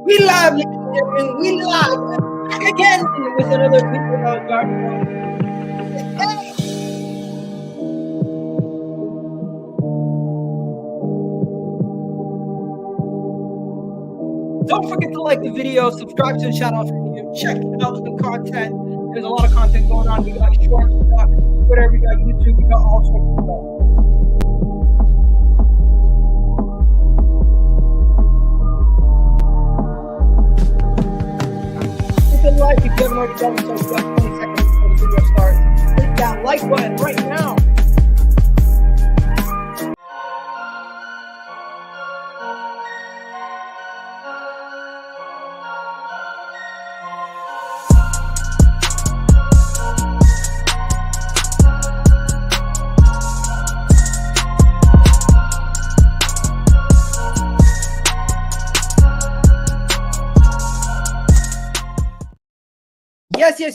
We live, ladies and gentlemen. We live back again with another video about Garden. Don't forget to like the video, subscribe to the channel for you. Check out the content. There's a lot of content going on. We got shorts, we got Twitter, we got YouTube, we got all sorts of stuff. Hit the like if you haven't already done so. You got 20 seconds before the video starts. Hit that like button right now.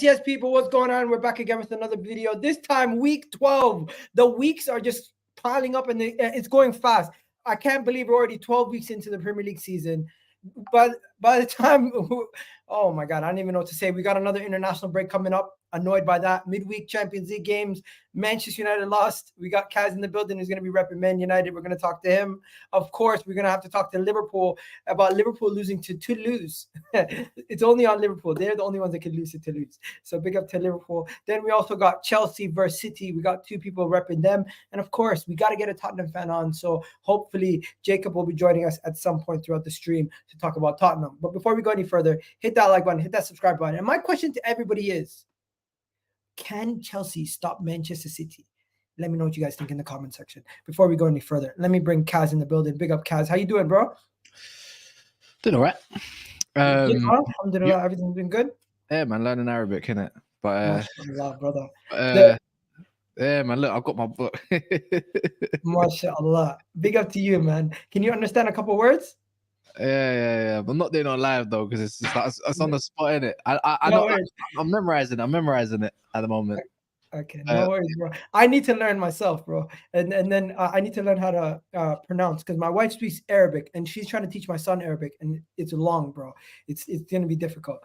Yes, people. What's going on? We're back again with another video. This time, week 12. The weeks are just piling up and it's going fast. I can't believe we're already 12 weeks into the Premier League season. But by the time, oh my God, I don't even know what to say. We got another international break coming up. Annoyed by that. Midweek Champions League games. Manchester United lost. We got Kaz in the building who's going to be repping Man United. We're going to talk to him. Of course, we're going to have to talk to Liverpool about Liverpool losing to Toulouse. It's only on Liverpool. They're the only ones that can lose to Toulouse. So big up to Liverpool. Then we also got Chelsea versus City. We got two people repping them. And of course, we got to get a Tottenham fan on. So hopefully Jacob will be joining us at some point throughout the stream to talk about Tottenham. But before we go any further, hit that like button, hit that subscribe button. And my question to everybody is, can Chelsea stop Manchester City? Let me know what you guys think in the comment section. Before we go any further, let me bring Kaz in the building. Big up, Kaz. How you doing, bro? Doing all right. Alhamdulillah, everything's been good? Yeah, man, learning Arabic, innit? But MashaAllah, brother. Yeah, man, look, I've got my book. MashaAllah. Big up to you, man. Can you understand a couple words? Yeah. I'm not doing it on live though, because it's on the spot, innit? I'm memorizing it at the moment. Okay, no worries, bro. I need to learn myself, bro. And then I need to learn how to pronounce, because my wife speaks Arabic and she's trying to teach my son Arabic, and it's long, bro. It's gonna be difficult.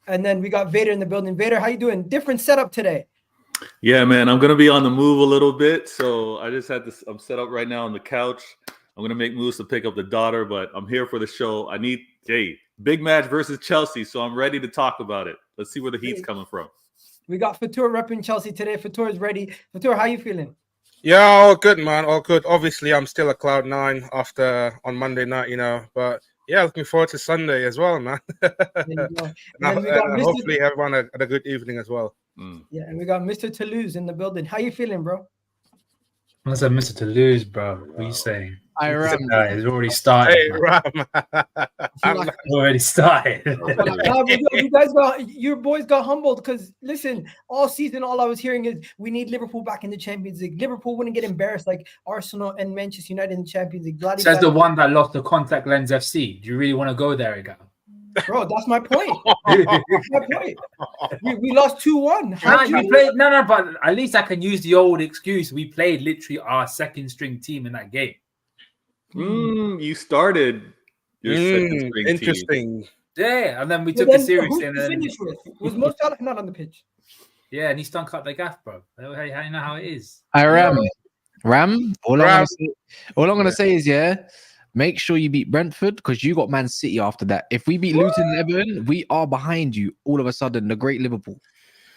And then we got Vader in the building. Vader, how you doing? Different setup today. Yeah, man, I'm gonna be on the move a little bit, so I just had this. I'm set up right now on the couch. I'm going to make moves to pick up the daughter, but I'm here for the show. I need, big match versus Chelsea, so I'm ready to talk about it. Let's see where the heat's coming from. We got Fatur repping Chelsea today. Fatur is ready. Fatur, how you feeling? Yeah, all good, man. All good. Obviously, I'm still at Cloud 9 on Monday night, but yeah, looking forward to Sunday as well, man. Hopefully everyone had a good evening as well. Yeah, and we got Mr. Toulouse in the building. How you feeling, bro? I said Mr. Toulouse, bro. What are you saying? It's already started. Hey, Ram. Already started. You guys your boys got humbled because listen, all season all I was hearing is we need Liverpool back in the Champions League. Liverpool wouldn't get embarrassed like Arsenal and Manchester United in the Champions League. Says the one that lost the contact lens FC. Do you really want to go there again? Bro, that's my point. That's my point. We lost 2-1. No, but at least I can use the old excuse. We played literally our second string team in that game. You started your second string interesting. team. Yeah, and then we took it seriously. And then was Mo Salah not on the pitch? Yeah, and he stunk up the gaff, bro. How you know how it is? Ram. All I'm gonna say is make sure you beat Brentford, because you got Man City after that. If we beat Luton and Everton, we are behind you all of a sudden. The great Liverpool.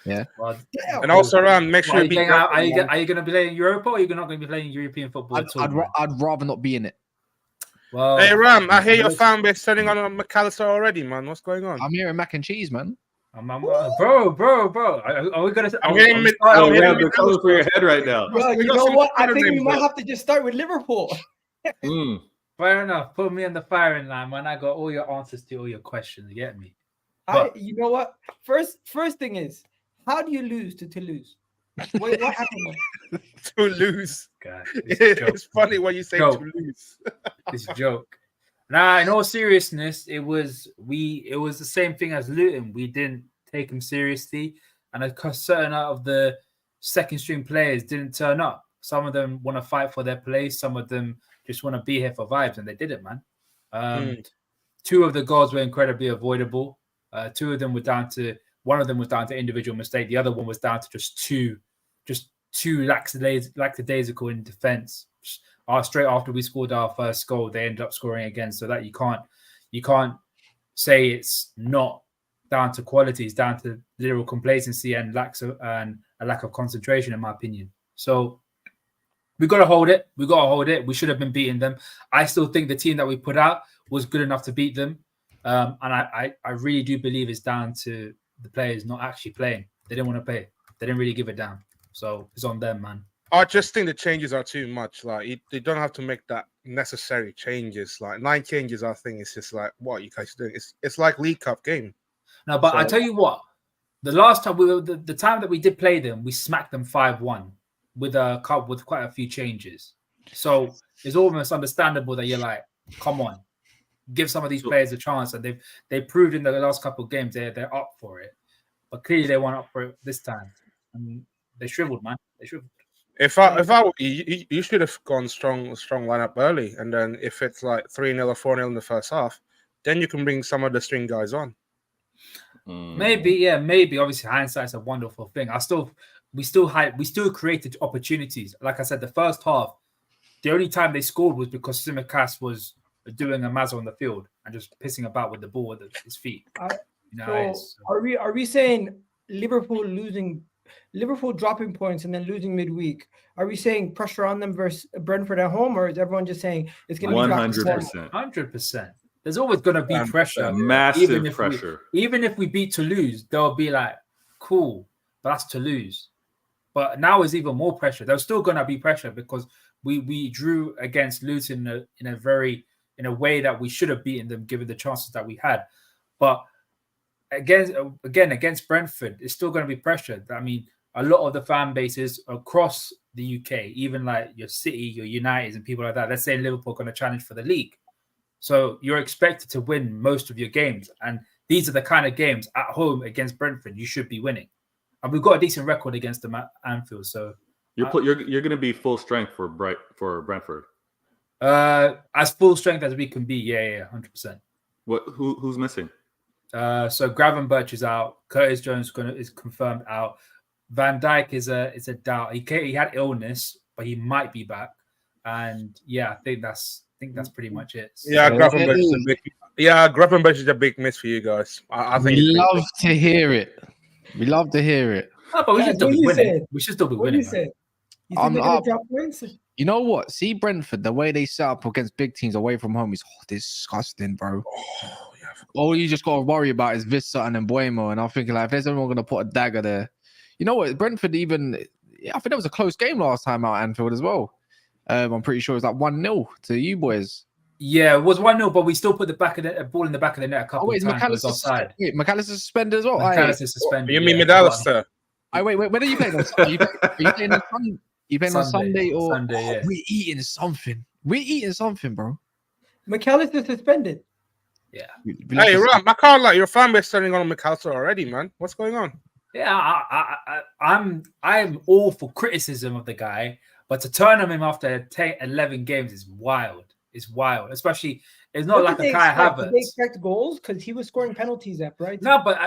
Yeah. Well, and also, Ram, make sure you beat Brentford. Are you going to be playing Europa, or are you not going to be playing European football? I'd rather not be in it. Well, hey, Ram, I hear your fan base turning on McAllister already, man. What's going on? I'm hearing mac and cheese, man. Bro. Are we going to? I'm hearing they're coming for your head right now. Bro, you know what? I think we might have to just start with Liverpool. Fair enough. Put me on the firing line, man. I got all your answers to all your questions. You get me? You know what? First thing is, how do you lose to Toulouse? What happened? Toulouse. God, it's funny when you say Toulouse. It's a joke. Nah, in all seriousness, it was the same thing as Luton. We didn't take them seriously, and a certain out of the second string players didn't turn up. Some of them want to fight for their place. Some of them just want to be here for vibes, and they did it, man. 2 of the goals were incredibly avoidable. 2 of them were down to one of them was down to individual mistake. The other one was down to just two lackadaisical in defense. Straight after we scored our first goal, they ended up scoring again. So that you can't say it's not down to quality. It's down to literal complacency and a lack of concentration, in my opinion. So we got to hold it. We should have been beating them. I still think the team that we put out was good enough to beat them. And I really do believe it's down to the players not actually playing. They didn't want to play. They didn't really give it down. So it's on them, man. I just think the changes are too much. Like, you don't have to make that necessary changes. Like 9 changes, I think it's just like, what are you guys doing? It's like League Cup game. No, but I tell you what, the last time the time that we did play them, we smacked them 5-1 with quite a few changes. So it's almost understandable that you're like, come on, give some of these players a chance, and they've proved in the last couple of games they're up for it. But clearly they weren't up for it this time. And they shriveled, man. They shriveled. If I you should have gone strong lineup early, and then if it's like 3-0 or 4-0 in the first half, then you can bring some of the string guys on. Maybe. Obviously, hindsight's a wonderful thing. We still created opportunities. Like I said, the first half, the only time they scored was because Tsimikas was doing a mazza on the field and just pissing about with the ball at his feet. Are we saying Liverpool dropping points and then losing midweek? Are we saying pressure on them versus Brentford at home, or is everyone just saying it's going to be 100%? 100%. There's always going to be pressure, massive pressure. Even if we beat Toulouse, they'll be like, "Cool, but that's Toulouse." But now is even more pressure. There's still going to be pressure because we drew against Luton in a way that we should have beaten them given the chances that we had. But against Brentford, it's still going to be pressure. I mean, a lot of the fan bases across the UK, even like your City, your Uniteds and people like that, let's say Liverpool are going to challenge for the league. So you're expected to win most of your games. And these are the kind of games at home against Brentford you should be winning. And we've got a decent record against them at Anfield. So you're going to be full strength for Brentford. As full strength as we can be, yeah, 100%. Who's missing? So Gravenberch is out. Curtis Jones is confirmed out. Van Dijk is a doubt. He had illness, but he might be back. And yeah, I think that's pretty much it. So, Gravenberch is a big miss for you guys. I think we love to hear it. We love to hear it. Oh, but we should still be winning. We should still be winning. You think they're going to drop points? You know what? See Brentford, the way they set up against big teams away from home is disgusting, bro. All you just got to worry about is Vista and Mbuemo. And I'm thinking, like, if there's anyone going to put a dagger there. You know what? Brentford I think that was a close game last time out at Anfield as well. I'm pretty sure it was like 1-0 to you boys. Yeah, it was 1-0, but we still put the ball in the back of the net a couple of times. McAllister's suspended as well. McAllister's suspended. You mean Maddison? Wait, when are you playing on Sunday? Are you playing on Sunday? You playing on Sunday or Sunday, yeah. We're eating something, bro. McAllister suspended. Yeah. Hey, Ram, I can't like your fan base turning on McAllister already, man. What's going on? Yeah, I'm all for criticism of the guy, but to turn on him after 11 games is wild. It's wild, especially it's not like a Kai Havertz. Did they expect goals because he was scoring penalties at Brighton? No, but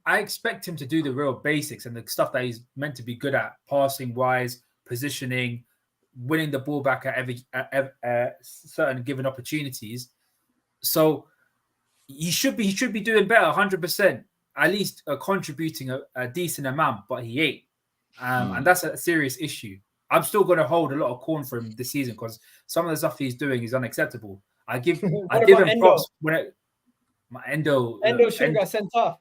I expect him to do the real basics and the stuff that he's meant to be good at, passing wise, positioning, winning the ball back at certain given opportunities. So he should be doing better, 100%. At least contributing a decent amount, but he ain't, and that's a serious issue. I'm still going to hold a lot of corn for him this season because some of the stuff he's doing is unacceptable. I give him props when Endo should have got sent off,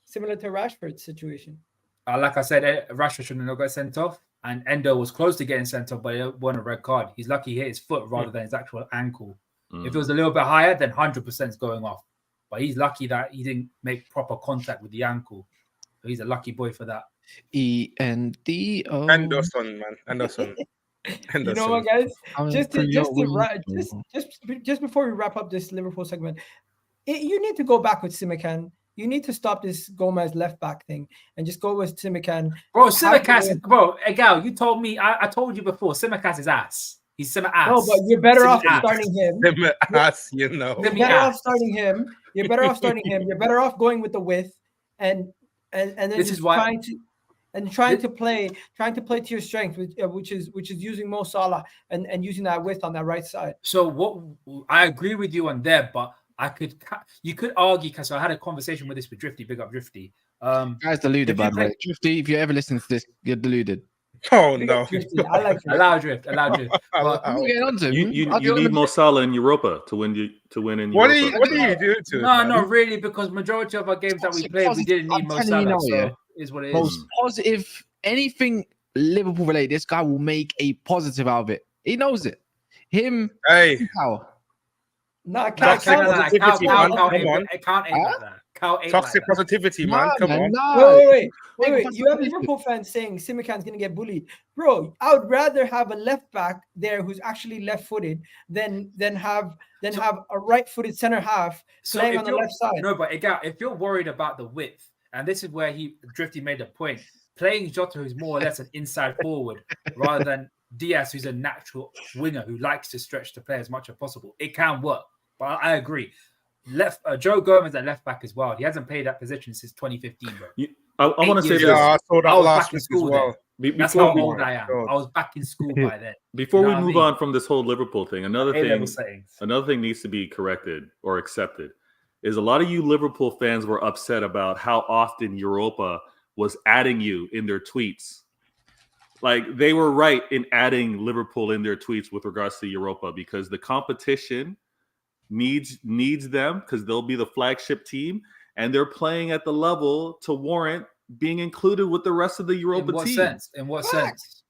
similar to Rashford's situation. Like I said, Rashford should have not got sent off, and Endo was close to getting sent off, but it won a red card. He's lucky he hit his foot rather than his actual ankle. If it was a little bit higher, then 100% is going off. But he's lucky that he didn't make proper contact with the ankle. So he's a lucky boy for that. ENDO. Anderson, man. Anderson. You know what, guys? Just before we wrap up this Liverpool segment, you need to go back with Tsimikas. You need to stop this Gomez left back thing and just go with Tsimikas. Bro, Tsimikas, Egal, you told me, I told you before, Tsimikas is ass. He's semi-ass. No, but you're better off Semi-ass. starting him. Ass, you know. You're better off starting him. You're better off starting him. You're better off going with the width and then This just is why- trying to play to your strength, which is using Mo Salah and using that width on that right side. So what I agree with you on there, but you could argue because I had a conversation with Drifty. Big up Drifty. Guys, deluded by the way. Drifty, if you ever listen to this, you're deluded. Oh Big no. up Drifty. I like it. Allow drift. But I'm not getting onto him. You need Mo Salah in Europa to win in What Europa. do you do to no, it? not really, because majority of our games that we played, we didn't need Mo I'm telling you Salah. now, So is what it Most is. positive, anything Liverpool related, this guy will make a positive out of it. He knows it. Him, Hey, how? Nah, Toxic Cal- positivity, man. Come on. It can't ain't like that. Cal ain't toxic like that. positivity, man. Nah, Come man, on. nah. Wait. Make You have positivity. Liverpool fans saying Simican's gonna get bullied, bro. I would rather have a left back there who's actually left-footed than have a right-footed center half So playing if on the you're- left side. No, but again, if you're worried about the width, and this is where Drifty made a point, playing Jota, who's more or less an inside forward, rather than Diaz, who's a natural winger who likes to stretch the play as much as possible, it can work. But I agree. Joe Gomez at left back as well. He hasn't played that position since 2015, bro. I want to say years this Yeah, I saw that I was last back in week as school well. That's before how we, old I am. God. I was back in school by then. before You we know what I move mean? on from this whole Liverpool thing, another A-level settings. thing needs to be corrected or accepted is a lot of you Liverpool fans were upset about how often Europa was adding you in their tweets. Like they were right in adding Liverpool in their tweets with regards to Europa because the competition needs them because they'll be the flagship team and they're playing at the level to warrant being included with the rest of the Europa In what team. sense? In what sense?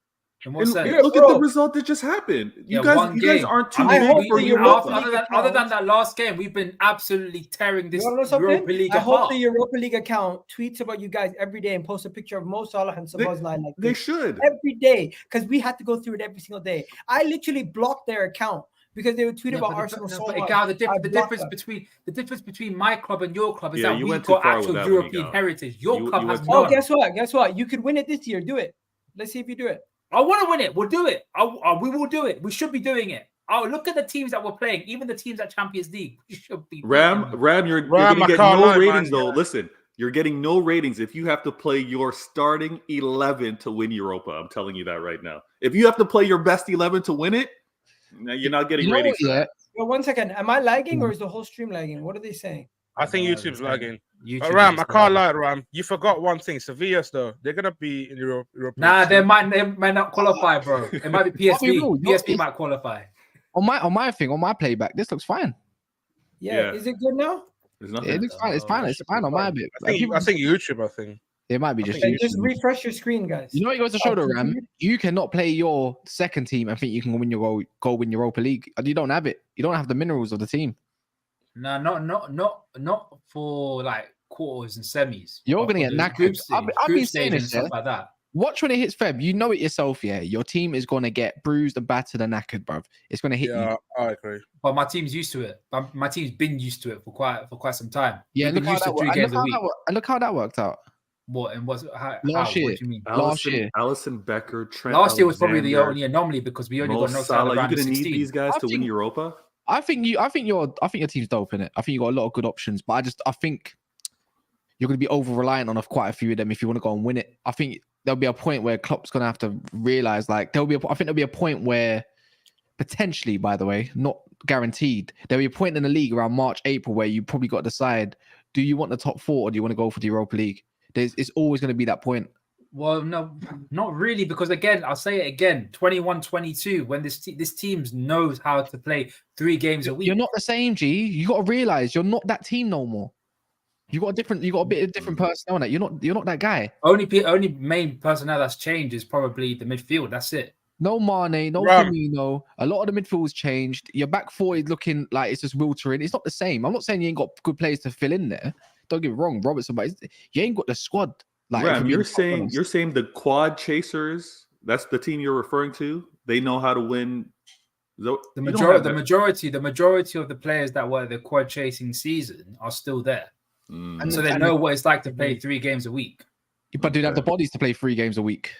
In what And sense? look at the result that just happened. You guys one game. aren't too I big hope for the Europa. Europa- Other than that last game, we've been absolutely tearing this You wanna know something? Europa League I hope apart. the Europa League account tweets about you guys every day and posts a picture of Mo Salah and Szoboszlai like They this should. every day because we had to go through it every single day. I literally blocked their account because they would tweet about Arsenal so much. The difference between my club and your club is Yeah, that you we went too got far actual with that one, European Miguel. heritage. Your You club went has too none. far. Guess what? You could win it this year. Do it. Let's see if you do it. I want to win it. We'll do it. We will do it. We should be doing it. Oh, look at the teams that we're playing. Even the teams at Champions League. We should be. Ram, you're Ram, going to I get can't no lie, ratings man. though. Listen, you're getting no ratings if you have to play your starting 11 to win Europa. I'm telling you that right now. If you have to play your best 11 to win it, you're not getting You know ratings. what, for yeah? that. Yo, 1 second. Am I lagging or is the whole stream lagging? What are they saying? I think YouTube's lagging. YouTube Ram, is I can't lie, Ram. You forgot one thing. Sevilla's though, they're gonna be in Europe. Nah, they might not qualify, bro. It might be I'll be real, PSV. PSV might qualify. On my playback, this looks fine. Yeah. Yeah. Is it good now? There's It nothing. looks fine. It's fine. It's fine on my bit. I think YouTube. I think. It might be just Okay, you. just refresh your screen, guys. You know what it goes to show, though, Ram? You cannot play your second team and think you can win your go win Europa League. You don't have it. You don't have the minerals of the team. No, not for like quarters and semis. You're But gonna for get the knackered. I've been saying stage and this, stuff yeah? like that. Watch when it hits Feb. You know it yourself, yeah. Your team is gonna get bruised and battered and knackered, bruv. It's gonna hit Yeah, you. I agree. But my team's used to it. My team's been used to it for quite some time. Yeah, We've look been how used that to 3 worked. games a week. Look how that worked out. What and what's how? Last What year. do you mean? Last year. Allison Becker, Trent. Last year was probably the Alexander, only anomaly because we only Mo got knocked out Salah. of You're round of going to need 16. these guys I to win think- Europa. I think your team's dope, innit? I think you got a lot of good options, but I think you're gonna be over reliant on quite a few of them if you want to go and win it. I think there'll be a point where Klopp's gonna have to realize, like, I think there'll be a point where potentially, by the way, not guaranteed, there'll be a point in the league around March, April where you probably got to decide: do you want the top 4 or do you want to go for the Europa League? It's always going to be that point. Well, no, not really, because again, I'll say it again, 21-22, when this team knows how to play 3 games a week. You're not the same, G. You got to realize you're not that team no more. You got a bit of different personnel. That you're not that guy. Only main personnel that's changed is probably the midfield. That's it. No Mane, no Ram. Firmino. A lot of the midfield's changed. Your back 4 is looking like it's just wiltering. It's not the same. I'm not saying you ain't got good players to fill in there. Don't get me wrong, Robertson, but you ain't got the squad. Like, Ram, if you're being honest. saying the quad chasers. That's the team you're referring to. They know how to win. The You don't have that. majority of the players that were the quad chasing season are still there, Mm. so they know what it's like to play 3 games a week. But do they have the bodies to play 3 games a week?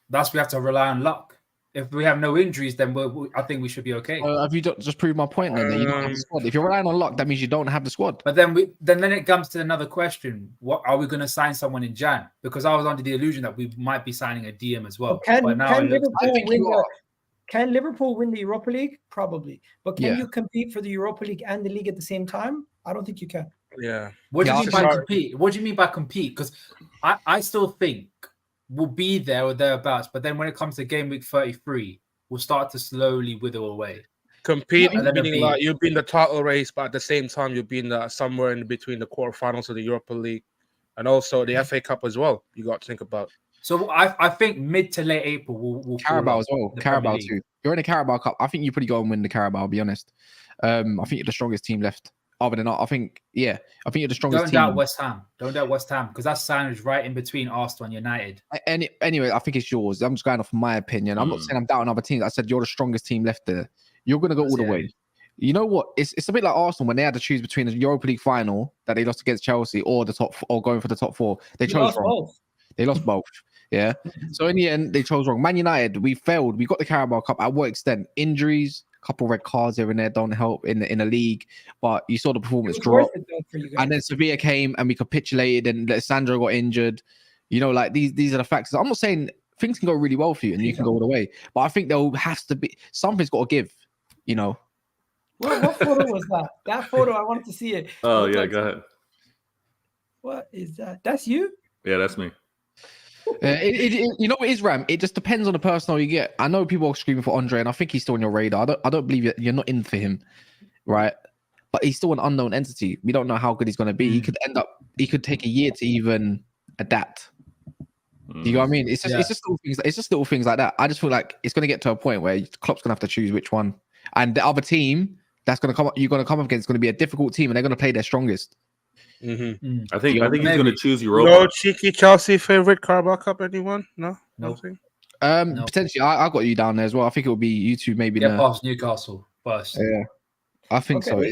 We have to rely on luck. if we have no injuries, then I think we should be okay. Have you just proved my point then that you don't have the squad? If you're relying on luck, that means you don't have the squad. But then it comes to another question: what are we going to sign someone in Jan? Because I was under the illusion that we might be signing a DM as well. Can Liverpool win the Europa League? Probably. But can you compete for the Europa League and the league at the same time? I don't think you can. Yeah. What do you mean by compete? What do you mean by compete? Because I still think we'll be there or thereabouts. But then when it comes to game week 33, we'll start to slowly wither away. Compete, meaning like you'll be in the title race, but at the same time you'll be in somewhere in between the quarterfinals of the Europa League and also the FA Cup as well. You got to think about. So I think mid to late April we'll Carabao as well. Carabao too. You're in the Carabao Cup. I think you probably go and win the Carabao. I'll be honest. I think you're the strongest team left. Other than that, I think you're the strongest team. Don't doubt West Ham. Don't doubt West Ham because that's sandwiched right in between Arsenal and United. Anyway, I think it's yours. I'm just going off my opinion. I'm not saying I'm doubting other teams. I said you're the strongest team left there. You're going to go all the way. You know what? It's a bit like Arsenal when they had to choose between the Europa League final that they lost against Chelsea or going for the top four. They chose wrong. They lost both. Yeah. So in the end, they chose wrong. Man United, we failed. We got the Carabao Cup. At what extent? Injuries, a couple red cards here and there don't help in the league. But you saw the performance drop. And then Sevilla came and we capitulated and Sandro got injured. You know, like these are the factors. I'm not saying things can go really well for you and you can go all the way. But I think there has to be something's got to give, you know. What photo was that? That photo, I wanted to see it. Oh, yeah, go ahead. What is that? That's you? Yeah, that's me. You know what it is, Ram? It just depends on the personnel you get. I know people are screaming for Andre, and I think he's still on your radar. I don't believe you're not in for him, right? But he's still an unknown entity. We don't know how good he's going to be. He could take a year to even adapt. Do you know what I mean? It's just little things. It's just little things like that. I just feel like it's going to get to a point where Klopp's going to have to choose which one, and the other team that's going to come up, you're going to come up against, is going to be a difficult team, and they're going to play their strongest. Mm-hmm. I think he's going to choose Europa. No cheeky Chelsea favorite Carabao Cup. Anyone? No. Potentially, I got you down there as well. I think it will be you two maybe. Past Newcastle first. Yeah, I think so.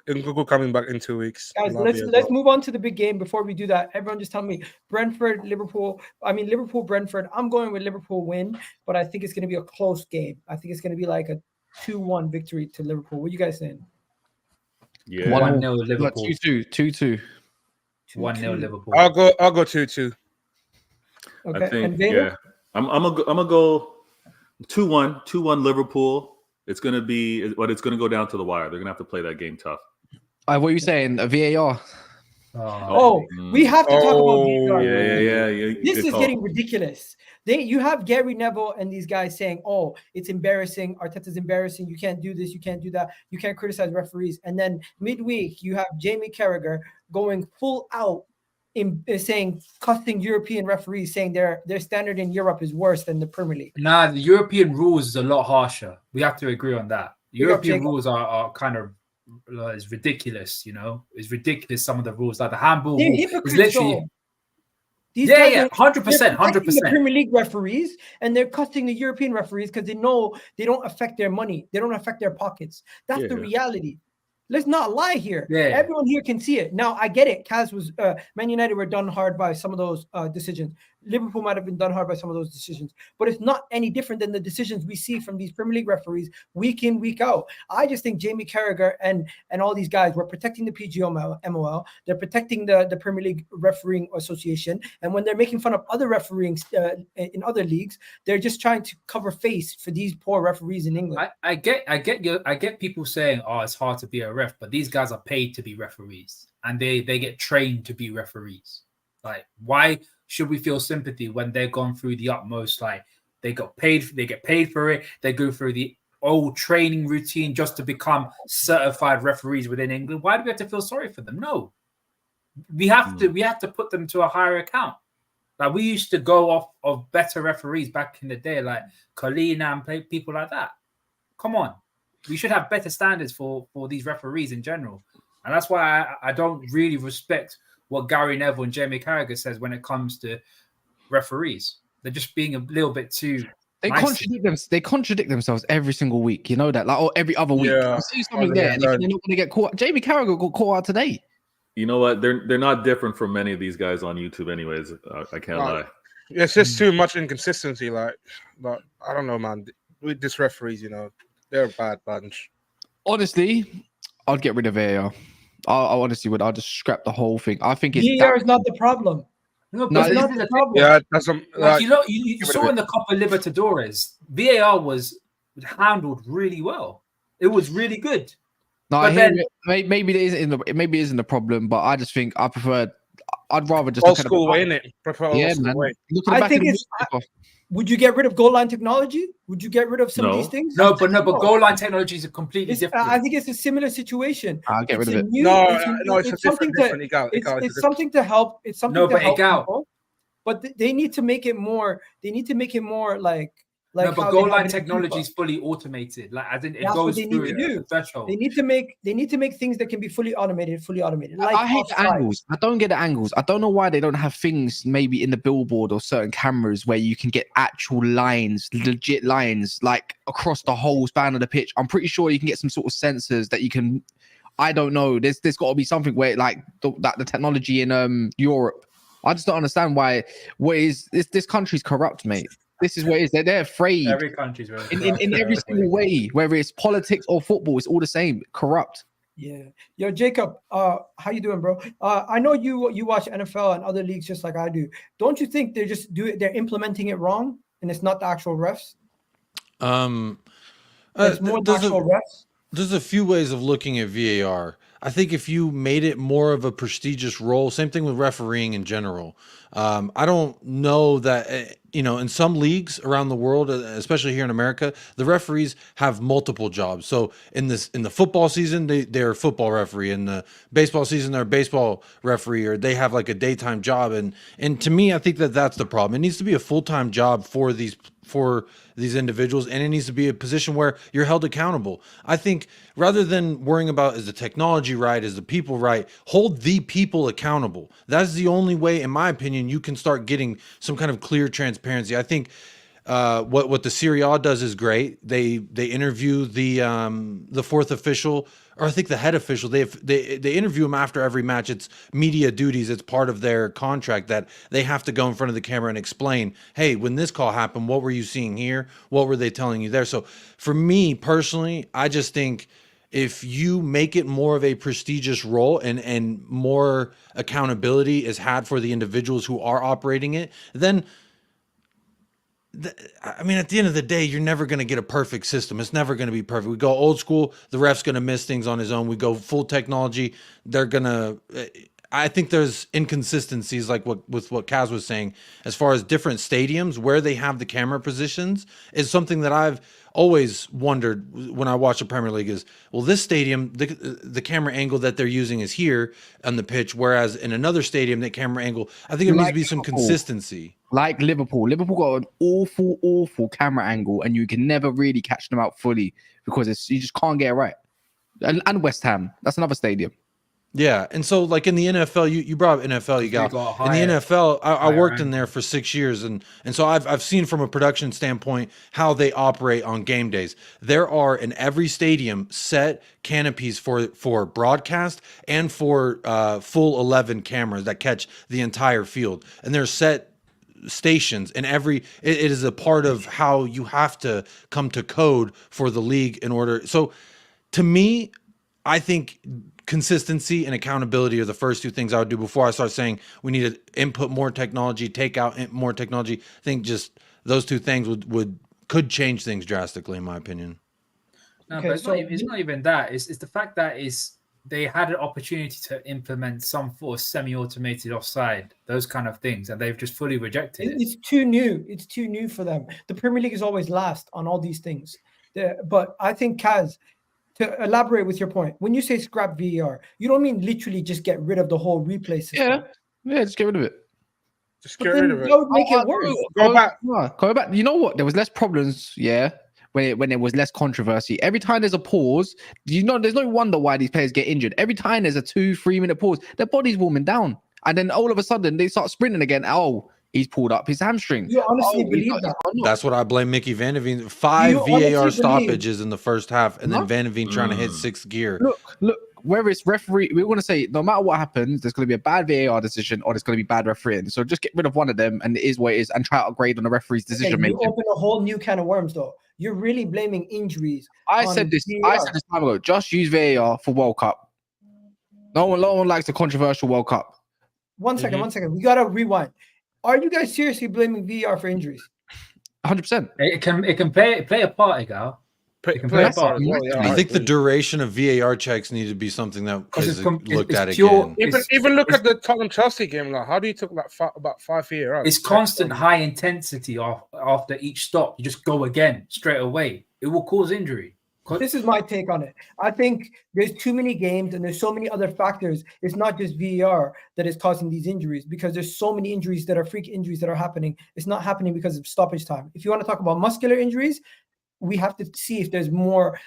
Google coming back in 2 weeks. Guys, let's move on to the big game. Before we do that, everyone just tell me Brentford, Liverpool. Liverpool, Brentford. I'm going with Liverpool win, but I think it's going to be a close game. I think it's going to be like a 2-1 victory to Liverpool. What are you guys saying? Yeah, 1-0 Liverpool. 2-2. 1-0 Liverpool. I'll go 2-2. Okay. I think, and I'm gonna go 2-1 Liverpool. It's gonna go down to the wire. They're gonna have to play that game tough. What are you saying? A VAR? We have to talk about VAR. Yeah. This is getting ridiculous. You have Gary Neville and these guys saying, "Oh, it's embarrassing. Arteta's embarrassing. You can't do this. You can't do that. You can't criticize referees." And then midweek, you have Jamie Carragher going full out in saying cussing European referees, saying their standard in Europe is worse than the Premier League. Nah, the European rules is a lot harsher. We have to agree on that. European rules are kind of it's ridiculous. You know, it's ridiculous. Some of the rules, like the handball rule, is literally. 100%. The Premier League referees, and they're costing the European referees because they know they don't affect their money, they don't affect their pockets. That's the reality. Let's not lie here. Everyone here can see it. Now, I get it. Kaz was Man United were done hard by some of those decisions. Liverpool might have been done hard by some of those decisions, but it's not any different than the decisions we see from these Premier League referees week in, week out. I just think Jamie Carragher and all these guys were protecting the PGMOL. They're protecting the Premier League Refereeing Association. And when they're making fun of other refereeing in other leagues, they're just trying to cover face for these poor referees in England. I get people saying, "Oh, it's hard to be a ref," but these guys are paid to be referees and they get trained to be referees. Like, why should we feel sympathy when they're gone through the utmost? Like, they get paid for it. They go through the old training routine just to become certified referees within England. Why do we have to feel sorry for them? No, we have to put them to a higher account. Like, we used to go off of better referees back in the day, like Colina and people like that. Come on, we should have better standards for these referees in general, and that's why I don't really respect what Gary Neville and Jamie Carragher says when it comes to referees. They're just being a little bit too. They contradict themselves every single week. You know that, like, or every other week. You see something there, and they're not going to get caught. Jamie Carragher got caught out today. You know what? They're not different from many of these guys on YouTube, anyways. I can't lie. It's just too much inconsistency. Like I don't know, man. With this referees, you know, they're a bad bunch. Honestly, I'd get rid of VAR. I honestly would. I'll just scrap the whole thing. I think it's VAR is not the problem. No, It's but not this is the the problem. Yeah, that's like you get rid saw of in the Copa Libertadores, VAR was handled really well. It was really good. No, But I hear then- it. Maybe it isn't the problem, but I just think I'd rather just old look at school the way, innit? Prefer Yeah, old school man. way. Look at the I back think of the it's. newspaper. Would you get rid of goal line technology? Would you get rid of some of these No. things? No, but goal line technology is completely It's, different. I think it's a similar situation. I'll get rid of it. It's something different. it's something to help. It's something No, to but help Egal. people. But they need to make it more. They need to make it more like. No, how but they goal have line it in technology FIFA. is fully automated. Like, I think it That's what goes they need through to do. the threshold. They need to make things that can be fully automated. Like I hate the offside. angles. I don't get the angles. I don't know why they don't have things maybe in the billboard or certain cameras where you can get actual lines, legit lines, like across the whole span of the pitch. I'm pretty sure you can get some sort of sensors that you can. I don't know. There's got to be something where like the technology in Europe. I just don't understand why. What is this country's corrupt, mate? This is what it is. They're afraid. Every country's very In every single way, whether it's politics or football, it's all the same. Corrupt. Yeah. Yo, Jacob, how you doing, bro? I know you watch NFL and other leagues just like I do. Don't you think they're implementing it wrong and it's not the actual refs? It's more the actual refs. There's a few ways of looking at VAR. I think if you made it more of a prestigious role, same thing with refereeing in general. I don't know that, in some leagues around the world, especially here in America, the referees have multiple jobs. So in the football season, they're a football referee. In the baseball season, they're a baseball referee, or they have like a daytime job. And to me, I think that's the problem. It needs to be a full-time job for these individuals, and it needs to be a position where you're held accountable. I think rather than worrying about is the technology right, is the people right, hold the people accountable. That's the only way, in my opinion, you can start getting some kind of clear transparency. I think what the Serie A does is great. They interview the fourth official, or I think the head official. They interview him after every match. It's media duties. It's part of their contract that they have to go in front of the camera and explain, hey, when this call happened, what were you seeing here? What were they telling you there? So for me personally, I just think if you make it more of a prestigious role and more accountability is had for the individuals who are operating it, then at the end of the day, you're never going to get a perfect system. It's never going to be perfect. We go old school, the ref's going to miss things on his own. We go full technology, they're going to... I think there's inconsistencies like with what Kaz was saying as far as different stadiums where they have the camera positions is something that I've always wondered when I watch the Premier League is, well, this stadium, the camera angle that they're using is here on the pitch, whereas in another stadium, the camera angle, I think there needs to be some consistency. Like Liverpool got an awful camera angle, and you can never really catch them out fully because you just can't get it right. And West Ham, that's another stadium. Yeah, and so like in the NFL, you brought up NFL, in the NFL, I worked in there for 6 years, and so I've seen from a production standpoint how they operate on game days. There are in every stadium set canopies for broadcast and for full 11 cameras that catch the entire field, and they're set stations and it is a part of how you have to come to code for the league in order. So to me, I think consistency and accountability are the first two things I would do before I start saying we need to input more technology, take out more technology. I think just those two things could change things drastically, in my opinion. No, but it's not even that. It's the fact that they had an opportunity to implement some sort of semi-automated offside, those kind of things, and they've just fully rejected it. It's too new. It's too new for them. The Premier League is always last on all these things. But I think, Kaz, to elaborate with your point, when you say scrap VAR, you don't mean literally just get rid of the whole replay system. Yeah, just get rid of it. Just get rid of it. That would make it worse. Go back. Go back. You know what? There was less problems, when there was less controversy. Every time there's a pause, there's no wonder why these players get injured. Every time there's a 2-3 minute pause, their body's warming down. And then all of a sudden they start sprinting again. Oh, he's pulled up his hamstring. You honestly believe that? That's what I blame Mickey Van de Ven. 5 VAR stoppages in the first half, and then Van de Ven trying to hit 6th gear. Look, whether it's referee, we want to say no matter what happens, there's going to be a bad VAR decision or there's going to be bad refereeing. So just get rid of one of them, and it is what it is, and try to upgrade on the referee's decision making. You open a whole new can of worms, though. You're really blaming injuries. I said this time ago. Just use VAR for World Cup. No one likes a controversial World Cup. One second. We gotta rewind. Are you guys seriously blaming VAR for injuries? 100%. It can play a part, Gal. I think the duration of VAR checks need to be something that is looked at again. Even look at the Tottenham Chelsea game. Like, how do you took like about 5 VAR? It's constant high intensity after each stop. You just go again straight away. It will cause injury. This is my take on it. I think there's too many games and there's so many other factors. It's not just VAR that is causing these injuries, because there's so many injuries that are freak injuries that are happening. It's not happening because of stoppage time. If you want to talk about muscular injuries, we have to see if there's more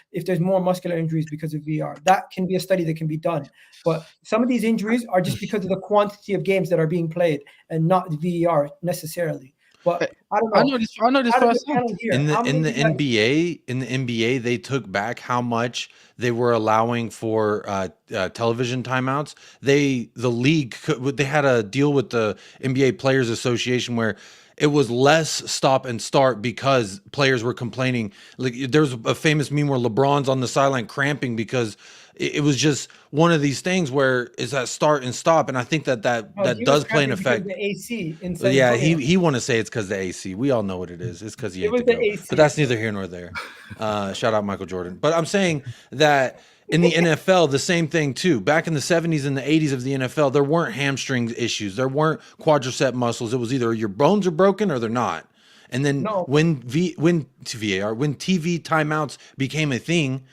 muscular injuries because of VAR. That can be a study that can be done. But some of these injuries are just because of the quantity of games that are being played and not VAR necessarily. But I don't know. I know this first in the NBA, they took back how much they were allowing for television timeouts. The league they had a deal with the NBA Players Association where it was less stop and start because players were complaining. Like, there's a famous meme where LeBron's on the sideline cramping because it was just one of these things where it's that start and stop, and I think that does play an effect. The AC yeah, he want to say it's because the AC. We all know what it is. It's because he ate to go. But that's neither here nor there. Shout out Michael Jordan. But I'm saying that in the NFL, the same thing too. Back in the 70s and the 80s of the NFL, there weren't hamstring issues. There weren't quadricep muscles. It was either your bones are broken or they're not. And then when TV timeouts became a thing,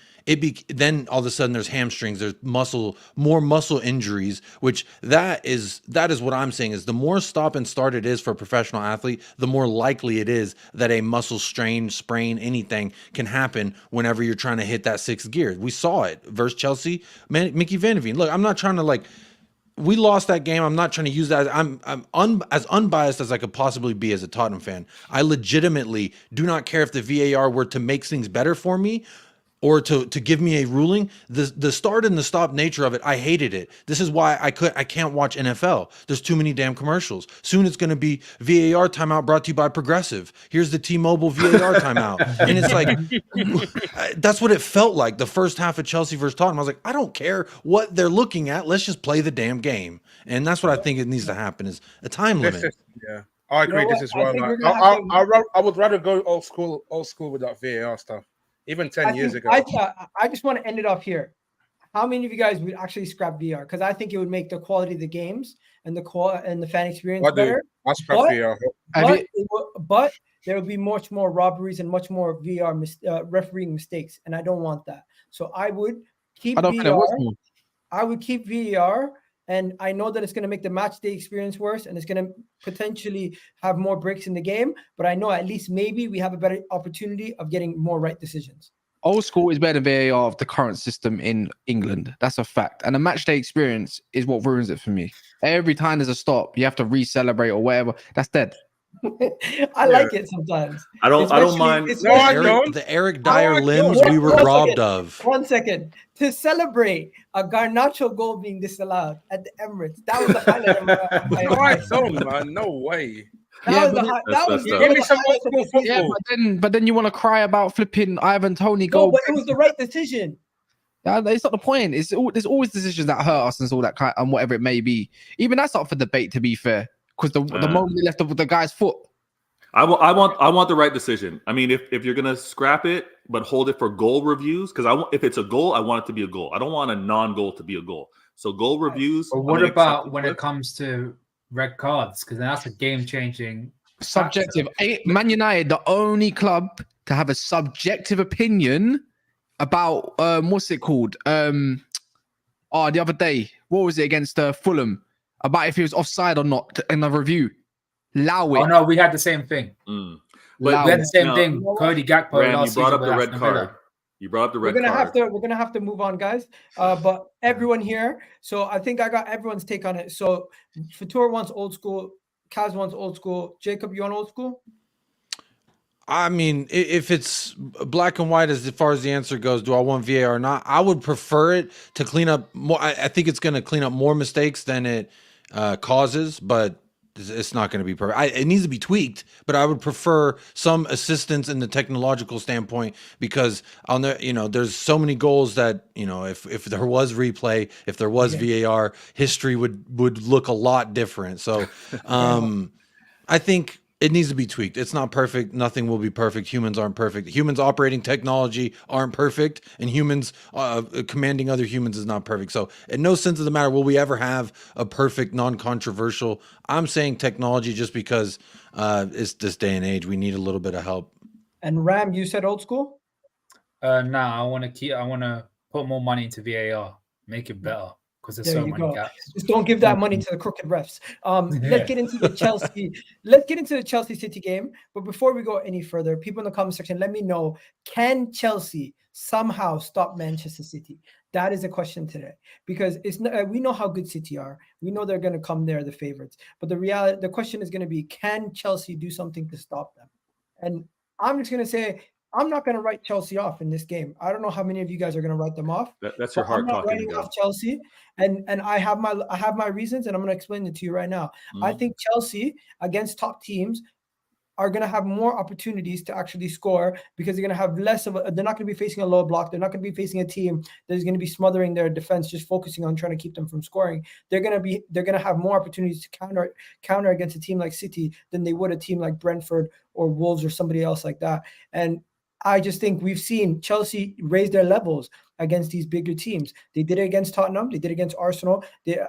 then all of a sudden there's hamstrings, there's more muscle injuries, which that is what I'm saying is the more stop and start it is for a professional athlete, the more likely it is that a muscle strain, sprain, anything can happen whenever you're trying to hit that sixth gear. We saw it versus Chelsea, Mickey Van de Ven. Look, I'm not trying to we lost that game. I'm not trying to use that. I'm as unbiased as I could possibly be as a Tottenham fan. I legitimately do not care if the VAR were to make things better for me or to give me a ruling. The start and the stop nature of it, I hated it. This is why I can't watch NFL. There's too many damn commercials. Soon it's going to be VAR timeout brought to you by Progressive. Here's the T-Mobile VAR timeout. And it's like, that's what it felt like the first half of Chelsea versus Tottenham. I was like, I don't care what they're looking at. Let's just play the damn game. And that's what I think it needs to happen is a time limit. Yeah, I agree. This is well. I would rather go old school with that VAR stuff. Even 10 years ago. I just want to end it off here. How many of you guys would actually scrap VR? Because I think it would make the quality of the games and the fan experience better. I scrap VR. But there will be much more robberies and much more refereeing mistakes, and I don't want that. So I would keep VR. I would keep VR. And I know that it's going to make the match day experience worse, and it's going to potentially have more breaks in the game. But I know at least maybe we have a better opportunity of getting more right decisions. Old school is better than VAR of the current system in England. That's a fact. And the match day experience is what ruins it for me. Every time there's a stop, you have to re-celebrate or whatever. That's dead. I like it sometimes. I don't mind. The Eric Dyer limbs we were robbed of. 1 second. To celebrate a Garnacho goal being disallowed at the Emirates. That was the highlight of my man. No way. But then you want to cry about flipping Ivan Toney goal. But it was the right decision. It's not the point. There's always decisions that hurt us and all that kind and whatever it may be. Even that's up for debate, to be fair. Because the moment they left the guy's foot. I want the right decision. I mean, if you're gonna scrap it, but hold it for goal reviews, because if it's a goal, I want it to be a goal. I don't want a non-goal to be a goal. So goal reviews. But what about when it comes to red cards? Because that's a game-changing subjective. Man United, the only club to have a subjective opinion about what's it called? The other day, what was it against Fulham? About if he was offside or not in a review. Allow it. Oh no, we had the same thing. But we had the same thing. Cody Gakpo. Ram, you brought up the red card. We're gonna have to move on, guys. But everyone here. So I think I got everyone's take on it. So Fatur wants old school. Kaz wants old school. Jacob, you want old school? I mean, if it's black and white as far as the answer goes, do I want VAR or not? I would prefer it to clean up more. I think it's going to clean up more mistakes than it causes, but it's not going to be perfect. It needs to be tweaked, but I would prefer some assistance in the technological standpoint because there's so many goals that, if there was replay, if there was VAR, history would look a lot different. So I think it needs to be tweaked. It's not perfect. Nothing will be perfect. Humans aren't perfect. Humans operating technology aren't perfect, and humans commanding other humans is not perfect. So in no sense of the matter will we ever have a perfect, non-controversial. I'm saying technology just because it's this day and age. We need a little bit of help. And Ram, you said old school? Nah, I want to put more money into VAR, make it better. Because there's so many gaps. Just don't give that money to the crooked refs. Let's get into the Chelsea. Let's get into the Chelsea City game. But before we go any further, people in the comment section, let me know: can Chelsea somehow stop Manchester City? That is a question today, because it's not, we know how good City are. We know they're going to come there, the favorites. But the question is going to be: can Chelsea do something to stop them? And I'm just going to say, I'm not going to write Chelsea off in this game. I don't know how many of you guys are going to write them off. That's your heart I'm not talking. writing off Chelsea, and I have my reasons, and I'm going to explain it to you right now. I think Chelsea against top teams are going to have more opportunities to actually score because they're going to have less of they're not going to be facing a low block. They're not going to be facing a team that is going to be smothering their defense, just focusing on trying to keep them from scoring. They're going to have more opportunities to counter against a team like City than they would a team like Brentford or Wolves or somebody else like that. And I just think we've seen Chelsea raise their levels against these bigger teams. They did it against Tottenham. They did it against Arsenal.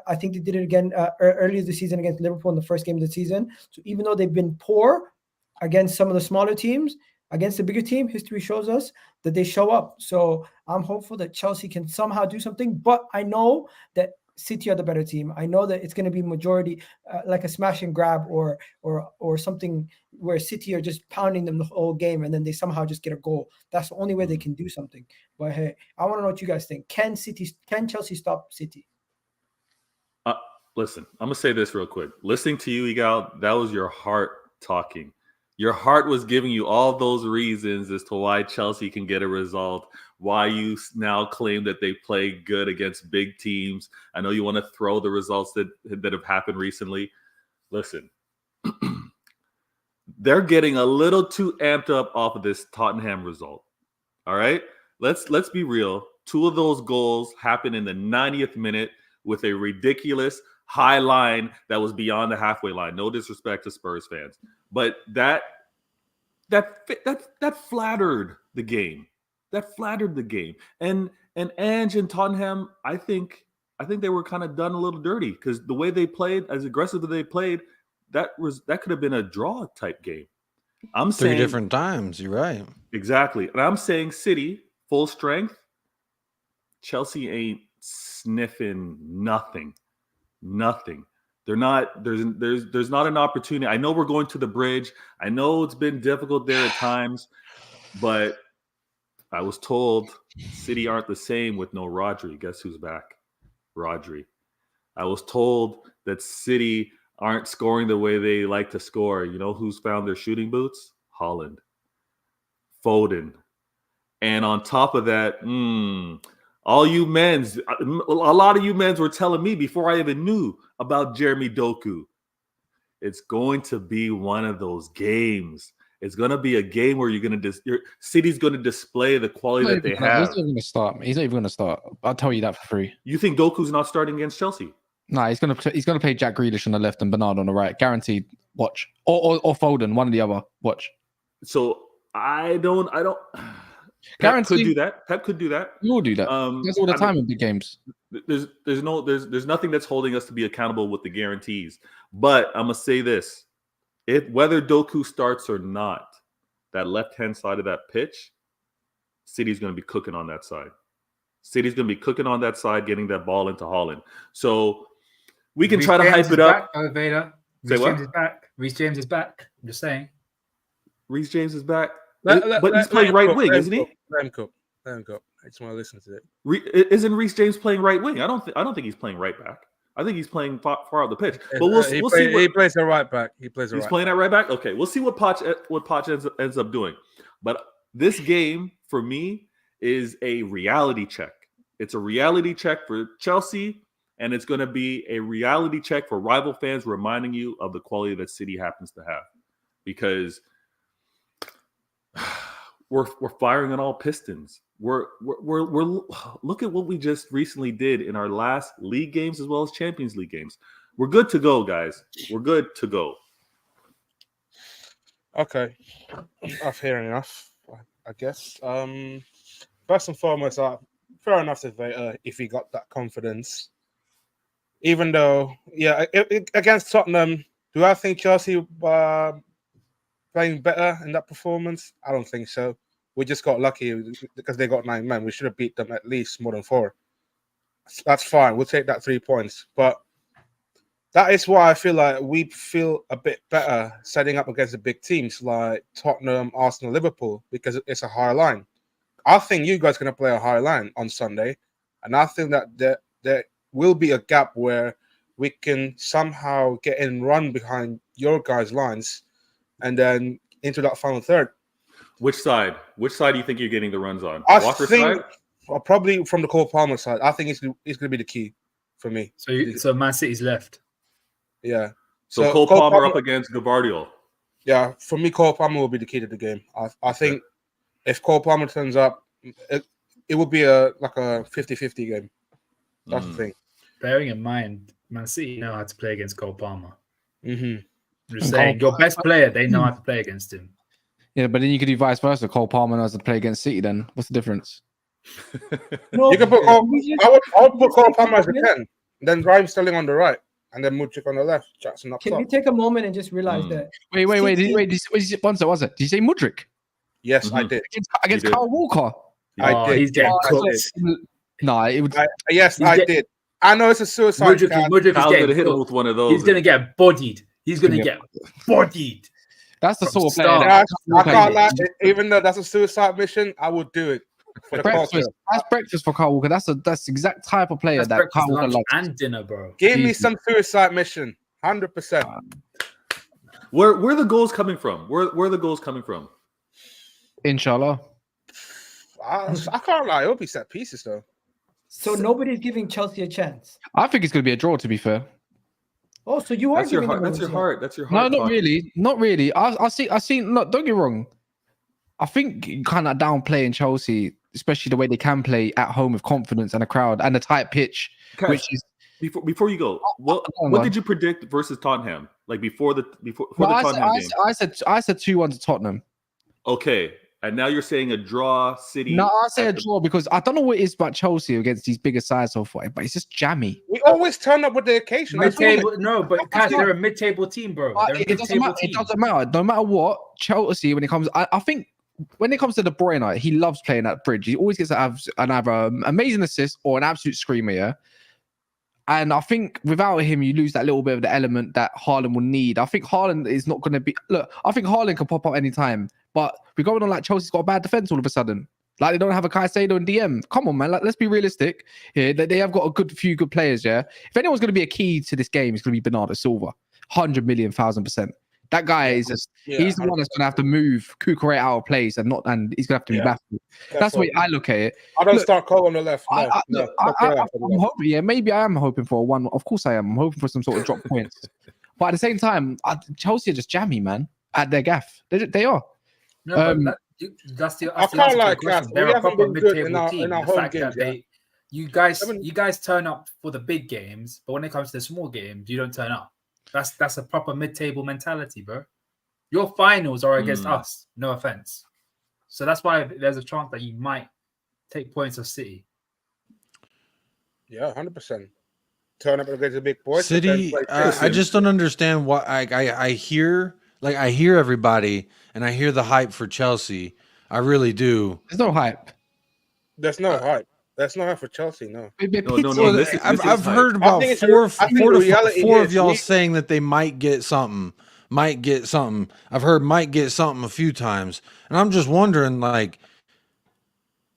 I think they did it again earlier this season against Liverpool in the first game of the season. So even though they've been poor against some of the smaller teams, against the bigger team, history shows us that they show up. So I'm hopeful that Chelsea can somehow do something. But I know that City are the better team. I know that it's going to be majority like a smash and grab or something where City are just pounding them the whole game and then they somehow just get a goal. That's the only way they can do something. But hey, I want to know what you guys think. Can Chelsea stop City? Listen, I'm gonna say this real quick. Listening to you, Igal, that was your heart talking. Your heart was giving you all those reasons as to why Chelsea can get a result, why you now claim that they play good against big teams. I know you want to throw the results that have happened recently. Listen, they're getting a little too amped up off of this Tottenham result. All right? Let's be real. 2 of those goals happened in the 90th minute with a ridiculous high line that was beyond the halfway line. No disrespect to Spurs fans. But that flattered the game. That flattered the game. And Ange and Tottenham, I think they were kind of done a little dirty because the way they played, as aggressive as they played, that could have been a draw type game. I'm saying 3 different times. You're right. Exactly. And I'm saying City, full strength. Chelsea ain't sniffing nothing. They're not. There's not an opportunity. I know we're going to the bridge. I know it's been difficult there at times, but I was told City aren't the same with no Rodri. Guess who's back? Rodri. I was told that City aren't scoring the way they like to score. You know who's found their shooting boots? Haaland, Foden, and on top of that, all you men's, a lot of you men's were telling me before I even knew about Jeremy Doku. It's going to be one of those games. It's going to be a game where your City's going to display the quality that they have. He's not going to start. He's not even going to start. I'll tell you that for free. You think Doku's not starting against Chelsea? No, he's going to play Jack Grealish on the left and Bernard on the right. Guaranteed. Watch. Or Foden, one or the other. Watch. So I don't. Pep could do that. You will do that. That's all the time in big games. There's nothing that's holding us to be accountable with the guarantees. But I'm gonna say this: whether Doku starts or not, that left-hand side of that pitch, City's gonna be cooking on that side. City's gonna be cooking on that side, getting that ball into Haaland. So we can try to hype it up. Say what? Reece James is back. I'm just saying. Reece James is back. But he's playing right wing, isn't he? Let him go. I just want to listen to it. Isn't Reece James playing right wing? I don't think he's playing right back. I think he's playing far out the pitch. But He we'll see. He plays the right back. He's playing at right back. Okay, we'll see what Poch ends up doing. But this game for me is a reality check. It's a reality check for Chelsea, and it's going to be a reality check for rival fans, reminding you of the quality that City happens to have, because we're firing on all pistons. We're look at what we just recently did in our last league games as well as Champions League games. We're good to go, guys. We're good to go. Okay, fair enough. I guess. First and foremost, fair enough if he got that confidence. Even though, against Tottenham, do I think Chelsea playing better in that performance? I don't think so. We just got lucky because they got 9 men. We should have beat them at least more than 4. That's fine. We'll take that 3 points. But that is why I feel like we feel a bit better setting up against the big teams like Tottenham, Arsenal, Liverpool, because it's a higher line. I think you guys are going to play a higher line on Sunday. And I think that there will be a gap where we can somehow get in run behind your guys' lines and then into that final third. Which side? Which side do you think you're getting the runs on? I Walker's think side? Probably from the Cole Palmer side. I think it's going to be the key for me. So Man City's left. Yeah. So Cole Palmer up against Gavardio. Yeah, for me, Cole Palmer will be the key to the game. I think if Cole Palmer turns up, it will be like a 50-50 game. That's the thing. Bearing in mind, Man City know how to play against Cole Palmer. Mm-hmm. I'm just saying, your best player, they know how to play against him. Yeah, but then you could do vice versa. Cole Palmer knows to play against City. Then what's the difference? No, You can put Cole. I would put Cole Palmer as a 10, then Raheem Sterling on the right, and then Mudryk on the left. Jackson up Can top. we take a moment and just realize that? Wait. One second. Did you say Mudryk? Yes, I did. Against Kyle Walker? I did. He's getting cooked. No, it would. Yes, I did. I know it's a suicide. Mudryk Kyle's is gonna getting hit him cooked. with one of those. He's gonna get bodied. He's gonna get bodied. That's the From sort of player. start. I can't lie. Even though that's a suicide mission, I would do it for the culture. That's breakfast for Kyle Walker. That's the exact type of player That's that breakfast, Kyle Walker lunch, loves. and dinner, bro. Give me some suicide mission, 100%. Where are the goals coming from? Where are the goals coming from? Inshallah. I can't lie. It'll be set pieces though. So nobody's giving Chelsea a chance. I think it's going to be a draw, to be fair. Oh, so you are That's your giving heart. them a That's your chance. heart. That's your No, heart. not talking. really. Not really. I see. Look, don't get me wrong. I think you kind of downplaying Chelsea, especially the way they can play at home with confidence and a crowd and a tight pitch, Guys, which is. Before you go, what did you predict versus Tottenham? Like before the Tottenham game? I said 2-1 to Tottenham. Okay, and now you're saying a draw, City. No, I say a draw because I don't know what it is about Chelsea against these bigger sides so far, but it's just jammy. We always turn up with the occasion. Mid-table, no, but guys, they're a mid-table team, bro. They're a It doesn't mid-table matter. team. It doesn't matter. No matter what, Chelsea, when it comes, I think when it comes to De Bruyne, he loves playing that bridge. He always gets to have an either amazing assist or an absolute screamer, yeah? And I think without him, you lose that little bit of the element that Haaland will need. I think Haaland is not going to be... Look, I think Haaland can pop up anytime, but we're going on like Chelsea's got a bad defense all of a sudden. Like they don't have a Caicedo and DM. Come on, man. Like, let's be realistic here. They have got a few good players, yeah? If anyone's going to be a key to this game, it's going to be Bernardo Silva. 100 million, 1,000%. That guy is just... he's the one that's going to have to move Kukurea out of place and he's going to have to be baffled. That's the way I look at it. I don't start Cole on the left. I'm hoping, maybe I am hoping for a 1. Of course I am. I'm hoping for some sort of drop points. But at the same time, Chelsea are just jammy, man, at their gaff. They are. No, that's the I can't lie, question. Cass. They're We a haven't proper been good mid-table in our team. The home fact games, that you guys turn up for the big games, but when it comes to the small games, you don't turn up. That's a proper mid-table mentality, bro. Your finals are against us, no offense. So that's why there's a chance that you might take points of City. Yeah, 100%. Turn up against the big boys. City, I just don't understand what I hear. Like I hear everybody, and I hear the hype for Chelsea. I really do. There's no hype. There's no hype. That's not hype for Chelsea. No. No. I've heard about four of y'all saying that they might get something. I've heard might get something a few times, and I'm just wondering, like,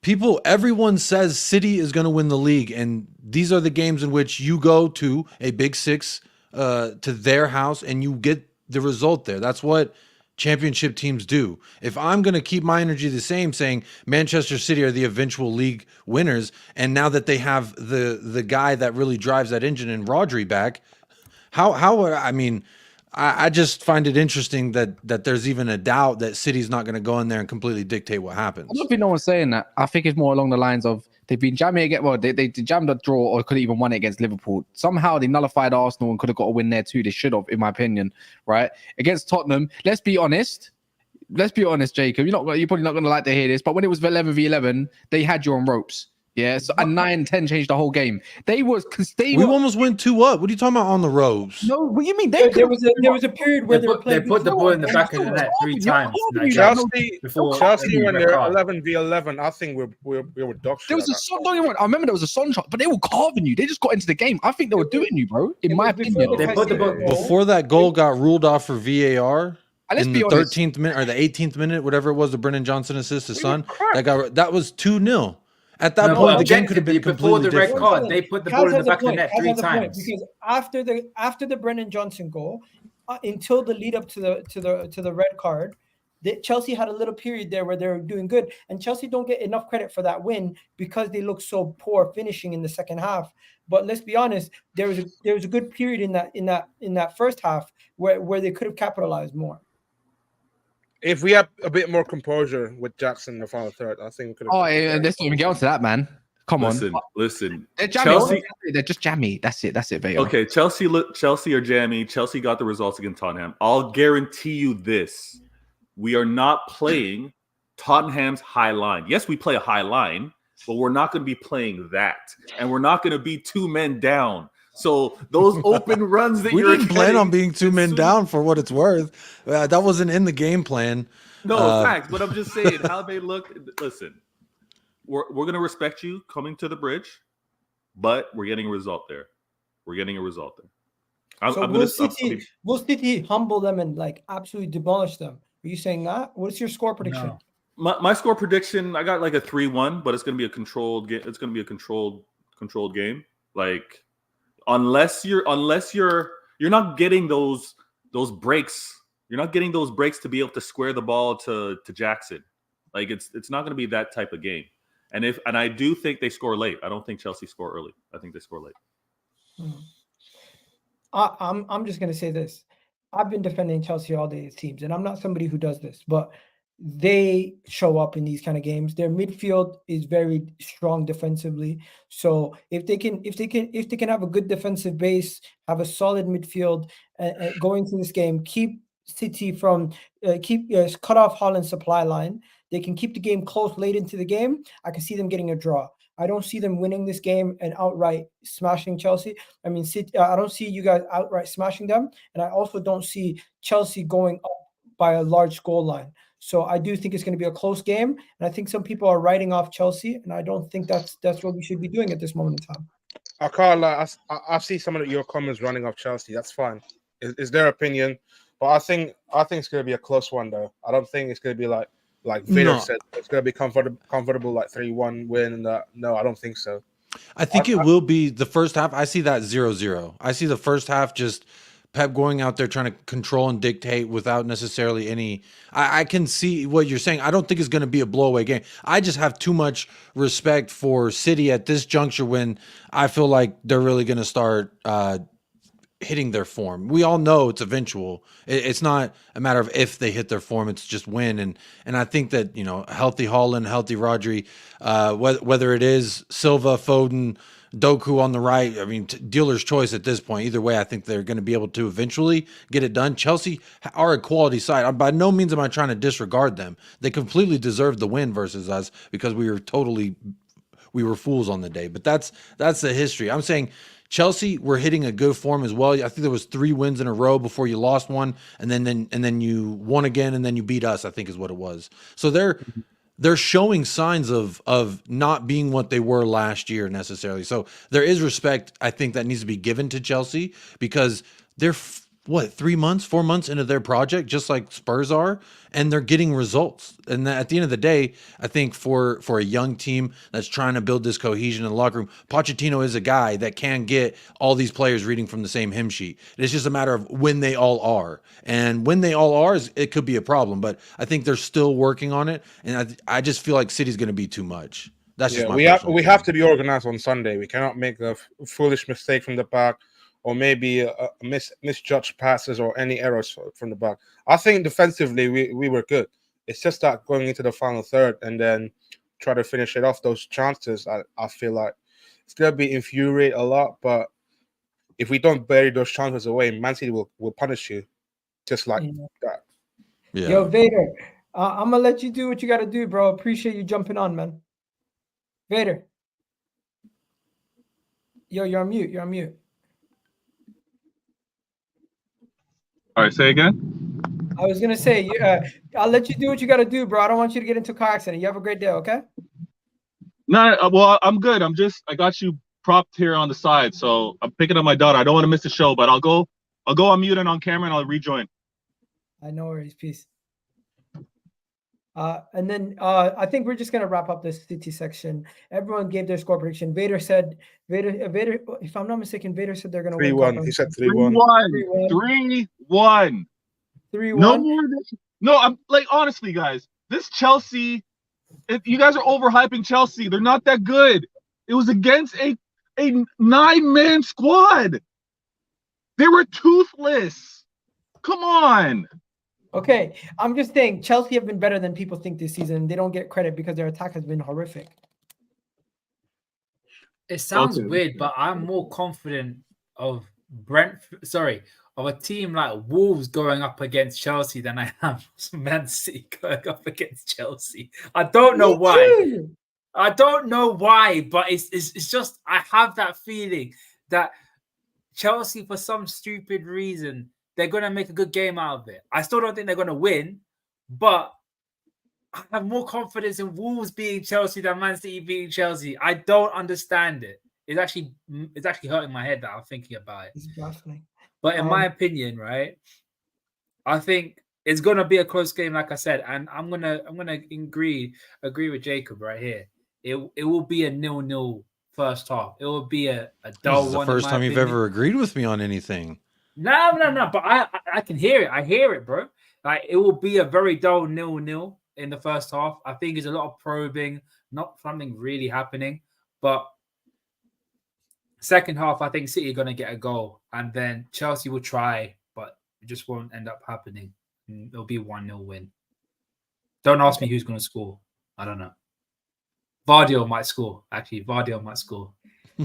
everyone says City is going to win the league, and these are the games in which you go to a big six to their house and you get the result there. That's what championship teams do. If I'm going to keep my energy the same, saying Manchester City are the eventual league winners, and now that they have the guy that really drives that engine and Rodri back, I mean, I just find it interesting that there's even a doubt that City's not going to go in there and completely dictate what happens. I don't think no one's saying that. I think it's more along the lines of they've been jamming again. Well, they jammed a draw or could have even won it against Liverpool. Somehow they nullified Arsenal and could have got a win there too. They should have, in my opinion, right? Against Tottenham, let's be honest, Jacob. You're probably not going to like to hear this, but when it was 11v11, they had you on ropes. Yeah, so a 9-10 changed the whole game. We almost went 2-up. What are you talking about on the ropes? No, what do you mean? There was a period where they put the ball in the back of the net 3 times. Chelsea when they're 11v11, I think we were dog shit. There was a son. Don't get me wrong. I remember there was a son shot, but they were carving you. They just got into the game. I think they were doing you, bro. In my opinion, they put the ball before that goal got ruled off for VAR. Let's in be the honest. 13th minute or the 18th minute, whatever it was, the Brennan Johnson assist his son. That was 2-0. At that point, the game could have been completely before the red different. card. They put the ball in the back of the net 3 times. Because after the Brennan Johnson goal, until the lead up to the red card, Chelsea had a little period there where they were doing good, and Chelsea don't get enough credit for that win because they look so poor finishing in the second half. But let's be honest, there was a good period in that first half where they could have capitalized more. If we had a bit more composure with Jackson in the final third, I think we could have. Oh, yeah, let's not even get onto that, man. Come on. Listen. They're jammy. They're just jammy. That's it, Veo. Okay, Chelsea are jammy. Chelsea got the results against Tottenham. I'll guarantee you this. We are not playing Tottenham's high line. Yes, we play a high line, but we're not going to be playing that. And we're not going to be 2 men down. So those open runs that we didn't plan on being 2 men down for what it's worth. That wasn't in the game plan. No, facts. But I'm just saying how they look. Listen, we're going to respect you coming to the bridge, but we're getting a result there. Will City humble them and like absolutely demolish them? Are you saying that? What's your score prediction? No. My score prediction, I got like a 3-1, but it's going to be a controlled game. It's going to be a controlled game. Like unless you're not getting those breaks. You're not getting those breaks to be able to square the ball to Jackson. Like it's not going to be that type of game. And I do think they score late. I don't think Chelsea score early. I think they score late. I'm just going to say this. I've been defending Chelsea all day as teams, and I'm not somebody who does this, but they show up in these kind of games. Their midfield is very strong defensively. So if they can have a good defensive base, have a solid midfield, going through this game, keep City from cut off Haaland's supply line. They can keep the game close late into the game. I can see them getting a draw. I don't see them winning this game and outright smashing Chelsea. I mean, I don't see you guys outright smashing them, and I also don't see Chelsea going up by a large goal line. So I do think it's going to be a close game, and I think some people are writing off Chelsea, and I don't think that's what we should be doing at this moment in time. I can't lie. I see some of your comments running off Chelsea. That's fine. It's their opinion, but I think it's going to be a close one though. I don't think it's going to be like Vader said, it's going to be comfortable like 3-1 win. No, I don't think so. I think it will be the first half. I see that 0-0. I see the first half just Pep going out there trying to control and dictate without necessarily any. I can see what you're saying. I don't think it's going to be a blowaway game. I just have too much respect for City at this juncture when I feel like they're really going to start hitting their form. We all know it's eventual. It's not a matter of if they hit their form, it's just when. And I think that, healthy Haaland, healthy Rodri, whether it is Silva, Foden, Doku on the right, I mean, dealer's choice at this point. Either way, I think they're going to be able to eventually get it done. Chelsea are a quality side. By no means am I trying to disregard them. They completely deserved the win versus us because we were fools on the day. But that's the history. I'm saying Chelsea were hitting a good form as well. I think there was 3 wins in a row before you lost one, and then you won again, and then you beat us, I think is what it was. So they're showing signs of not being what they were last year necessarily. So there is respect, I think, that needs to be given to Chelsea because they're what, 3 months, 4 months into their project, just like Spurs are, and they're getting results. And at the end of the day, I think for a young team that's trying to build this cohesion in the locker room, Pochettino is a guy that can get all these players reading from the same hymn sheet. It's just a matter of when they all are. And when they all are, it could be a problem. But I think they're still working on it. And I just feel like City's going to be too much. That's just my we personal have to opinion. be organized on Sunday. We cannot make a foolish mistake from the back, or maybe misjudged passes or any errors from the back. I think defensively we were good. It's just that going into the final third and then try to finish it off, those chances, I feel like it's gonna be infuriate a lot. But if we don't bury those chances away, Man City will punish you just like that. Yeah. Yo, Vader, I'm gonna let you do what you gotta do, bro. Appreciate you jumping on, man. Vader. Yo, you're on mute. You're on mute. All right, say again. I was gonna say, I'll let you do what you gotta do, bro. I don't want you to get into a car accident. You have a great day, okay? No, well, I'm good. I got you propped here on the side, so I'm picking up my daughter. I don't want to miss the show, but I'll go on mute and on camera, and I'll rejoin. I know worries. Peace. And then I think we're just gonna wrap up this City section. Everyone gave their score prediction. Vader, if I'm not mistaken, Vader said they're gonna win. 3-1. He said 3-1. 3-1. 3-1. No more. No, I'm like, honestly, guys, this Chelsea. You guys are overhyping Chelsea. They're not that good. It was against a 9-man squad. They were toothless. Come on. Okay, I'm just saying Chelsea have been better than people think this season. They don't get credit because their attack has been horrific. It sounds weird, but I'm more confident of of a team like Wolves going up against Chelsea than I am Man City going up against Chelsea. I don't know why. I don't know why, but it's just I have that feeling that Chelsea, for some stupid reason, they're going to make a good game out of it. I still don't think they're going to win, but I have more confidence in Wolves beating Chelsea than Man City beating Chelsea. I don't understand it. It's actually hurting my head that I'm thinking about it. It's baffling. But in my opinion, right, I think it's gonna be a close game, like I said, and I'm gonna agree with Jacob right here. It will be a 0-0 first half. It will be a dull one. This is the first time you've ever agreed with me on anything. No. But I can hear it. I hear it, bro. Like, it will be a very dull 0-0 in the first half. I think there's a lot of probing, not something really happening. But second half, I think City are going to get a goal. And then Chelsea will try, but it just won't end up happening. It'll be a 1-0 win. Don't ask me who's going to score. I don't know. Vardy might score. Actually, Vardy might score.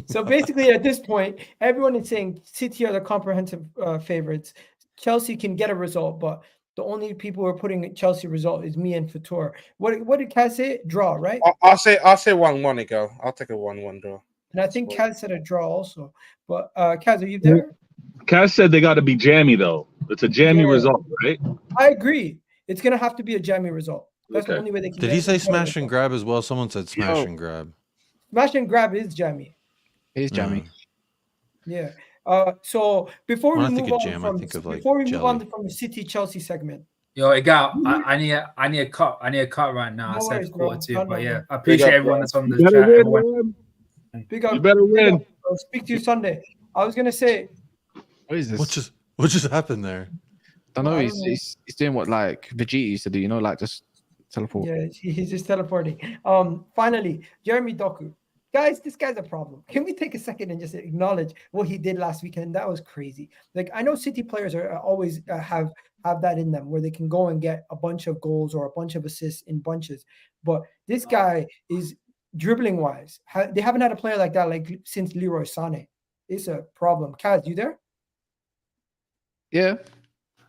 So basically, at this point, everyone is saying City are the comprehensive favorites. Chelsea can get a result, but the only people who are putting Chelsea result is me and Fatur. What did Kaz say? Draw, right? I'll say 1-1 to go. I'll take a 1-1 draw. And I think Kaz said a draw also. But Kaz, are you there? Kaz said they got to be jammy, though. It's a jammy result, right? I agree. It's going to have to be a jammy result. That's the only way they can. Did he say smash and grab as well? Someone said smash and grab. Smash and grab is jammy. It is jammy. Yeah. So before we move on from the City Chelsea segment. Yo, I need a cut. I need a cut right now. No I worries, said quarter two, no, but no, yeah, no. I appreciate everyone that's on the chat. Big up. You better win. I'll speak to you Sunday. I was gonna say. What is this? What just happened there? I don't know. He's doing what like Vegeta used to do. You know, like just teleport. Yeah, he's just teleporting. Finally, Jeremy Doku. Guys, this guy's a problem. Can we take a second and just acknowledge what he did last weekend? That was crazy. Like, I know City players are always have that in them where they can go and get a bunch of goals or a bunch of assists in bunches. But this guy is dribbling wise. They haven't had a player like that since Leroy Sané. It's a problem. Kaz, you there? Yeah.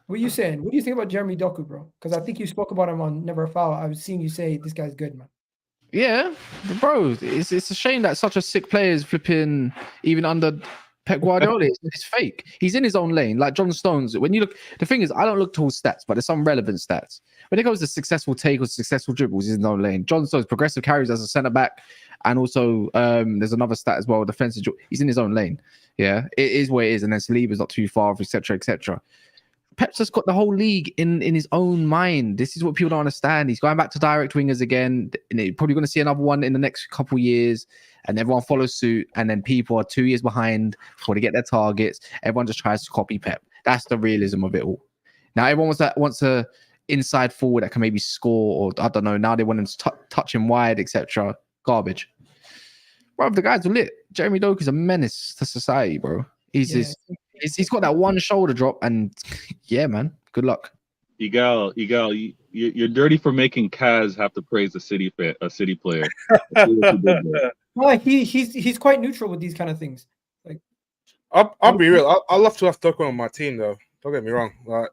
What are you saying? What do you think about Jeremy Doku, bro? Because I think you spoke about him on Never a Foul. I was seeing you say this guy's good, man. Yeah, bro. It's a shame that such a sick player is flipping even under Pep Guardiola. It's fake. He's in his own lane. Like John Stones. When you look, the thing is, I don't look towards stats, but there's some relevant stats. When it comes to successful tackles, successful dribbles, he's in his own lane. John Stones, progressive carries as a centre back, And also, there's another stat as well. Defensive, he's in his own lane. Yeah, it is what it is. And then Saliba's not too far, etc., etc. Pep's just got the whole league in his own mind. This is what people don't understand. He's going back to direct wingers again. And you're probably going to see another one in the next couple years. And everyone follows suit. And then people are 2 years behind before they get their targets. Everyone just tries to copy Pep. That's the realism of it all. Now, everyone wants a inside forward that can maybe score, or I don't know. Now they want him to touch him wide, etc. Garbage. Bro, the guys are lit. Jeremy Doku is a menace to society, bro. He's got that one shoulder drop, and yeah, man. Good luck. Egal, you're dirty for making Kaz have to praise a City player. No, he's quite neutral with these kind of things. Like, I'll be real. I'd love to have Doku on my team, though. Don't get me wrong. Like,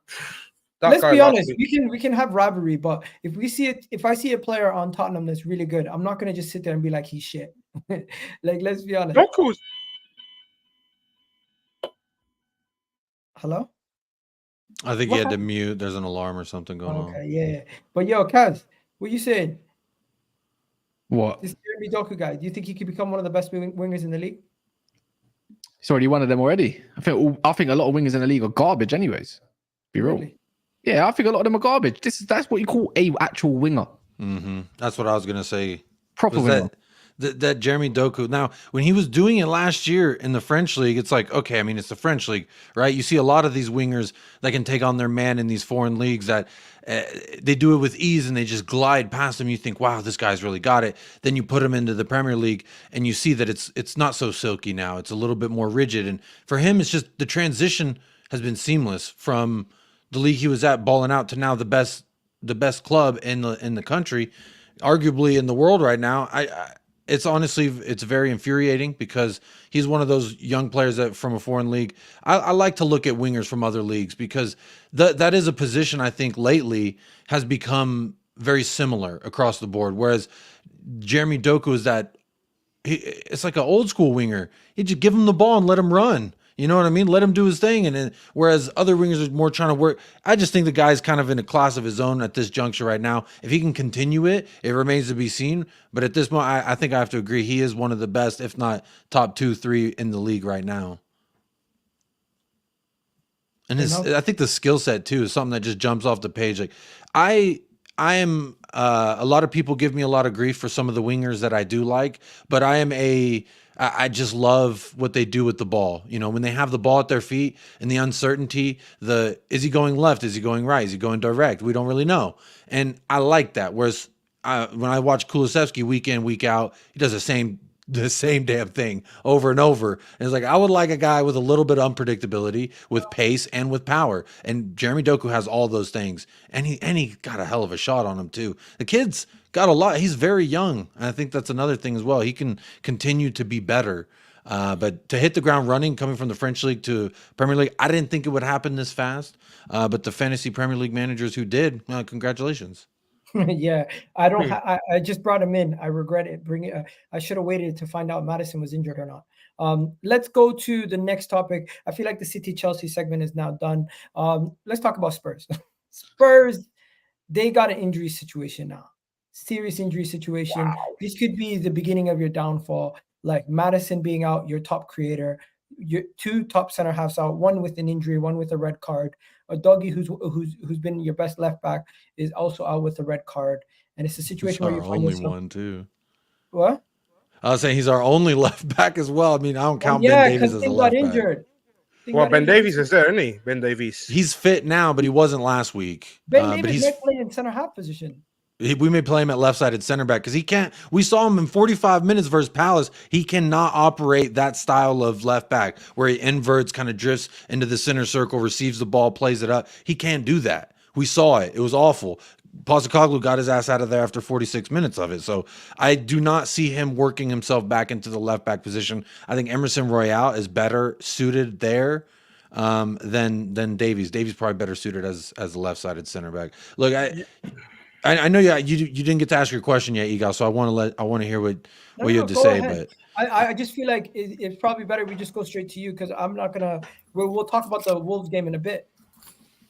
let's be honest. We can have rivalry, but if I see a player on Tottenham that's really good, I'm not gonna just sit there and be like he's shit. Like, let's be honest. Doku's. Hello? I think he had to mute. There's an alarm or something going on. Okay, yeah. But yo, Kaz, what you saying? What? This Jeremy Doku guy, do you think he could become one of the best wingers in the league? He's already one of them already. I think a lot of wingers in the league are garbage anyways. Be real. Really? Yeah, I think a lot of them are garbage. That's what you call a actual winger. Mm-hmm. That's what I was gonna say. Proper winger. That Jeremy Doku. Now, when he was doing it last year in the French league, it's like, okay, I mean, it's the French league, right? You see a lot of these wingers that can take on their man in these foreign leagues that they do it with ease and they just glide past them. You think, wow, this guy's really got it. Then you put him into the Premier League and you see that it's not so silky now. It's a little bit more rigid. And for him, it's just the transition has been seamless from the league he was at balling out to now the best club in the country, arguably in the world right now. It's honestly, it's very infuriating because he's one of those young players that from a foreign league. I like to look at wingers from other leagues because that is a position I think lately has become very similar across the board. Whereas Jeremy Doku is it's like an old school winger. You just give him the ball and let him run. You know what I mean? Let him do his thing. And then, whereas other wingers are more trying to work. I just think the guy's kind of in a class of his own at this juncture right now. If he can continue it, it remains to be seen. But at this moment, I think I have to agree. He is one of the best, if not top 2, 3 in the league right now. And I think the skill set too is something that just jumps off the page. Like I am, a lot of people give me a lot of grief for some of the wingers that I do like, but I just love what they do with the ball. You know, when they have the ball at their feet and the uncertainty, is he going left? Is he going right? Is he going direct? We don't really know. And I like that. Whereas when I watch Kulusevski week in, week out, he does the same damn thing over and over. And it's like, I would like a guy with a little bit of unpredictability, with pace and with power. And Jeremy Doku has all those things. And he got a hell of a shot on him too. The kid's got a lot. He's very young. And I think that's another thing as well. He can continue to be better. But to hit the ground running, coming from the French league to Premier League, I didn't think it would happen this fast. But the fantasy Premier League managers who did, congratulations. Yeah, I just brought him in. I regret it. I should have waited to find out Maddison was injured or not. Let's go to the next topic. I feel like the City Chelsea segment is now done. Let's talk about Spurs. Spurs, they got an injury situation now. Serious injury situation. Wow. This could be the beginning of your downfall. Like Maddison being out, your top creator, your 2 top center halves out, one with an injury, one with a red card. A Dougie who's been your best left back is also out with a red card, and it's a situation where you find yourself. One too. What? I was saying he's our only left back as well. I mean, I don't count Ben Davies as a left back. Injured. Well, Ben Davies is there, isn't he? Ben Davies. He's fit now, but he wasn't last week. Ben Davies might play in center half position. We may play him at left-sided center back because he can't. We saw him in 45 minutes versus Palace. He cannot operate that style of left back where he inverts, kind of drifts into the center circle, receives the ball, plays it up. He can't do that. We saw it. It was awful. Postecoglou got his ass out of there after 46 minutes of it. So I do not see him working himself back into the left back position. I think Emerson Royale is better suited there than Davies. Davies probably better suited as a left-sided center back. Look, I know you didn't get to ask your question yet, Egal. So I want to hear what you have to say. Ahead. But I just feel like it's probably better we just go straight to you because I'm not gonna. We'll talk about the Wolves game in a bit.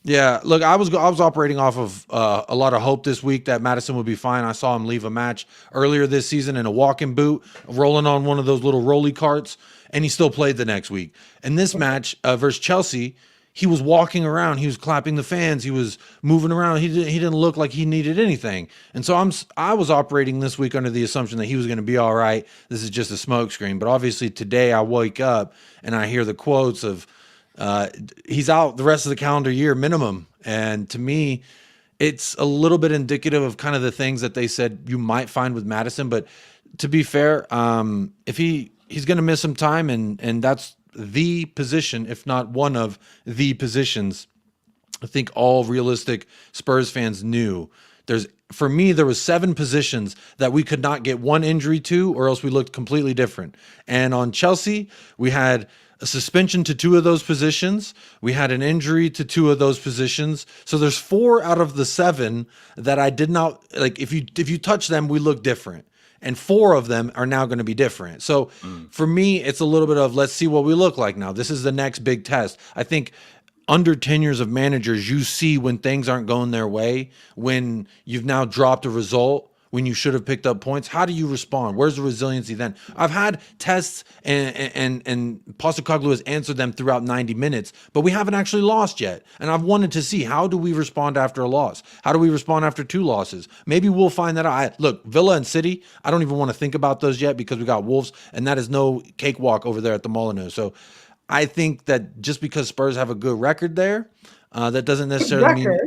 Yeah, look, I was operating off of a lot of hope this week that Maddison would be fine. I saw him leave a match earlier this season in a walking boot, rolling on one of those little rolly carts, and he still played the next week. In this match versus Chelsea, he was walking around, he was clapping the fans, he was moving around. He didn't look like he needed anything. And so I was operating this week under the assumption that he was going to be all right. This is just a smokescreen. But obviously today I wake up and I hear the quotes of he's out the rest of the calendar year minimum. And to me, it's a little bit indicative of kind of the things that they said you might find with Maddison. But to be fair, if he's going to miss some time, and that's the position, if not one of the positions, I think all realistic Spurs fans knew. For me, there was 7 positions that we could not get one injury to, or else we looked completely different. And on Chelsea, we had a suspension to 2 of those positions. We had an injury to 2 of those positions. So there's 4 out of the 7 that I did not like. If you touch them, we look different. And 4 of them are now going to be different. So for me, it's a little bit of let's see what we look like now. This is the next big test. I think under tenures of managers, you see when things aren't going their way, when you've now dropped a result, when you should have picked up points. How do you respond? Where's the resiliency then? I've had tests and Postecoglou has answered them throughout 90 minutes, but we haven't actually lost yet. And I've wanted to see, how do we respond after a loss? How do we respond after 2 losses? Maybe we'll find that out. Look, Villa and City, I don't even want to think about those yet because we got Wolves, and that is no cakewalk over there at the Molineux. So I think that just because Spurs have a good record there, that doesn't necessarily mean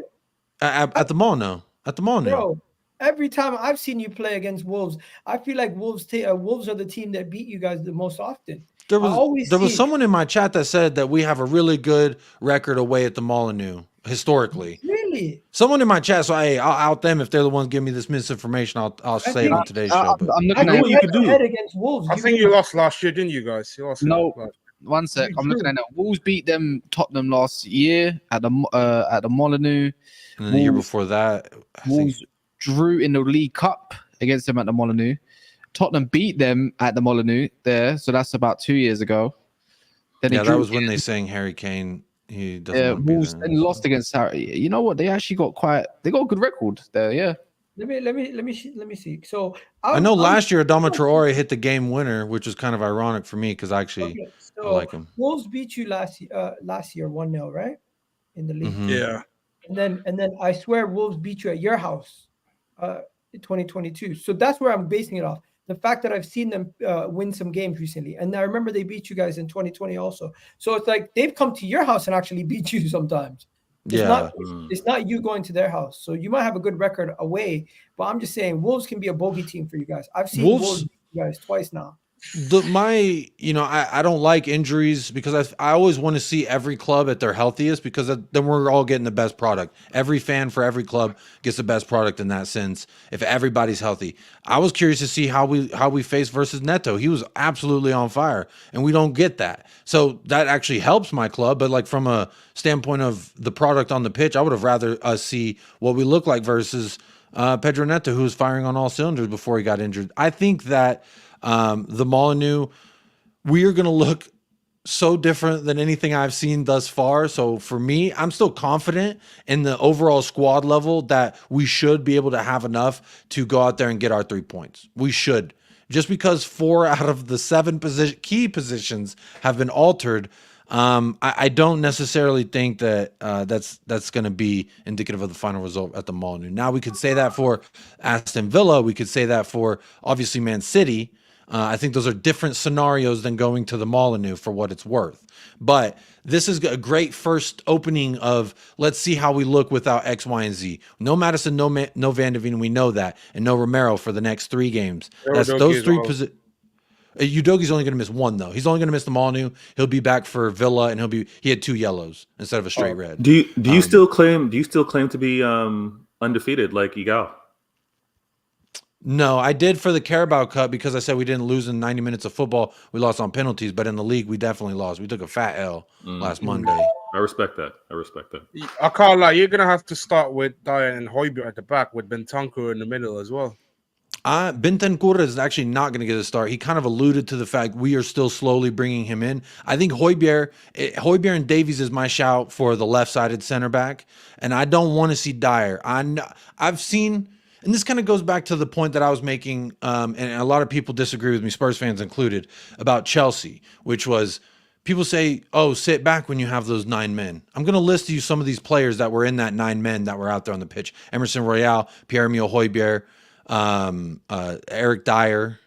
at the Molineux. At the Molineux. Bro, every time I've seen you play against Wolves, I feel like Wolves are the team that beat you guys the most often. There was someone in my chat that said that we have a really good record away at the Molineux historically. Really? Someone in my chat, so I'll out them if they're the ones giving me this misinformation. I'll say it on today's show. But I'm I looking at what you could do. against Wolves. I think you lost last year, didn't you guys? You lost. No. last. One sec. I'm looking at it. Wolves beat them Tottenham last year at the Molineux. And then the year before that, Wolves drew in the League Cup against them at the Molineux. Tottenham beat them at the Molineux there, so that's about 2 years ago. Then that was when they sang Harry Kane. He doesn't. Wolves then lost against Harry. You know what? They actually got a good record there. Yeah. Let me see. So I know last year Adama Traore hit the game winner, which was kind of ironic for me because I actually I like him. Wolves beat you last year 1-0, right? In the league. Mm-hmm. Yeah. And then I swear Wolves beat you at your house in 2022. So that's where I'm basing it off. The fact that I've seen them win some games recently. And I remember they beat you guys in 2020 also. So it's like they've come to your house and actually beat you sometimes. It's not you going to their house. So you might have a good record away, but I'm just saying Wolves can be a bogey team for you guys. I've seen Wolves beat you guys twice now. I don't like injuries because I always want to see every club at their healthiest because then we're all getting the best product. Every fan for every club gets the best product in that sense if everybody's healthy. I was curious to see how we face versus Neto. He was absolutely on fire, and we don't get that. So that actually helps my club, but like from a standpoint of the product on the pitch, I would have rather us see what we look like versus Pedro Neto, who was firing on all cylinders before he got injured. I think that the Molineux, we are going to look so different than anything I've seen thus far. So for me, I'm still confident in the overall squad level that we should be able to have enough to go out there and get our 3 points. We should. Just because 4 out of the 7 key positions have been altered, I don't necessarily think that that's going to be indicative of the final result at the Molineux. Now, we could say that for Aston Villa. We could say that for, obviously, Man City. I think those are different scenarios than going to the Molineux for what it's worth. But this is a great first opening of let's see how we look without X, Y, and Z. No Maddison, no Van de Ven, we know that, and no Romero for the next 3 games. That's those 3 positions. Udogi's only going to miss 1 though. He's only going to miss the Molineux. He'll be back for Villa, and he had 2 yellows instead of a straight red. Do you still claim to be undefeated like Igal? No, I did for the Carabao Cup because I said we didn't lose in 90 minutes of football. We lost on penalties, but in the league, we definitely lost. We took a fat L last Monday. I respect that. I can't lie. You're going to have to start with Diane and Højbjerg at the back with Bentancur in the middle as well. Bentancur is actually not going to get a start. He kind of alluded to the fact we are still slowly bringing him in. I think Højbjerg and Davies is my shout for the left-sided center back, and I don't want to see Dyer. I've seen, and this kind of goes back to the point that I was making, and a lot of people disagree with me, Spurs fans included, about Chelsea, which was people say, oh, sit back when you have those 9 men. I'm going to list you some of these players that were in that 9 men that were out there on the pitch. Emerson Royale, Pierre-Emile Højbjerg, Eric Dyer,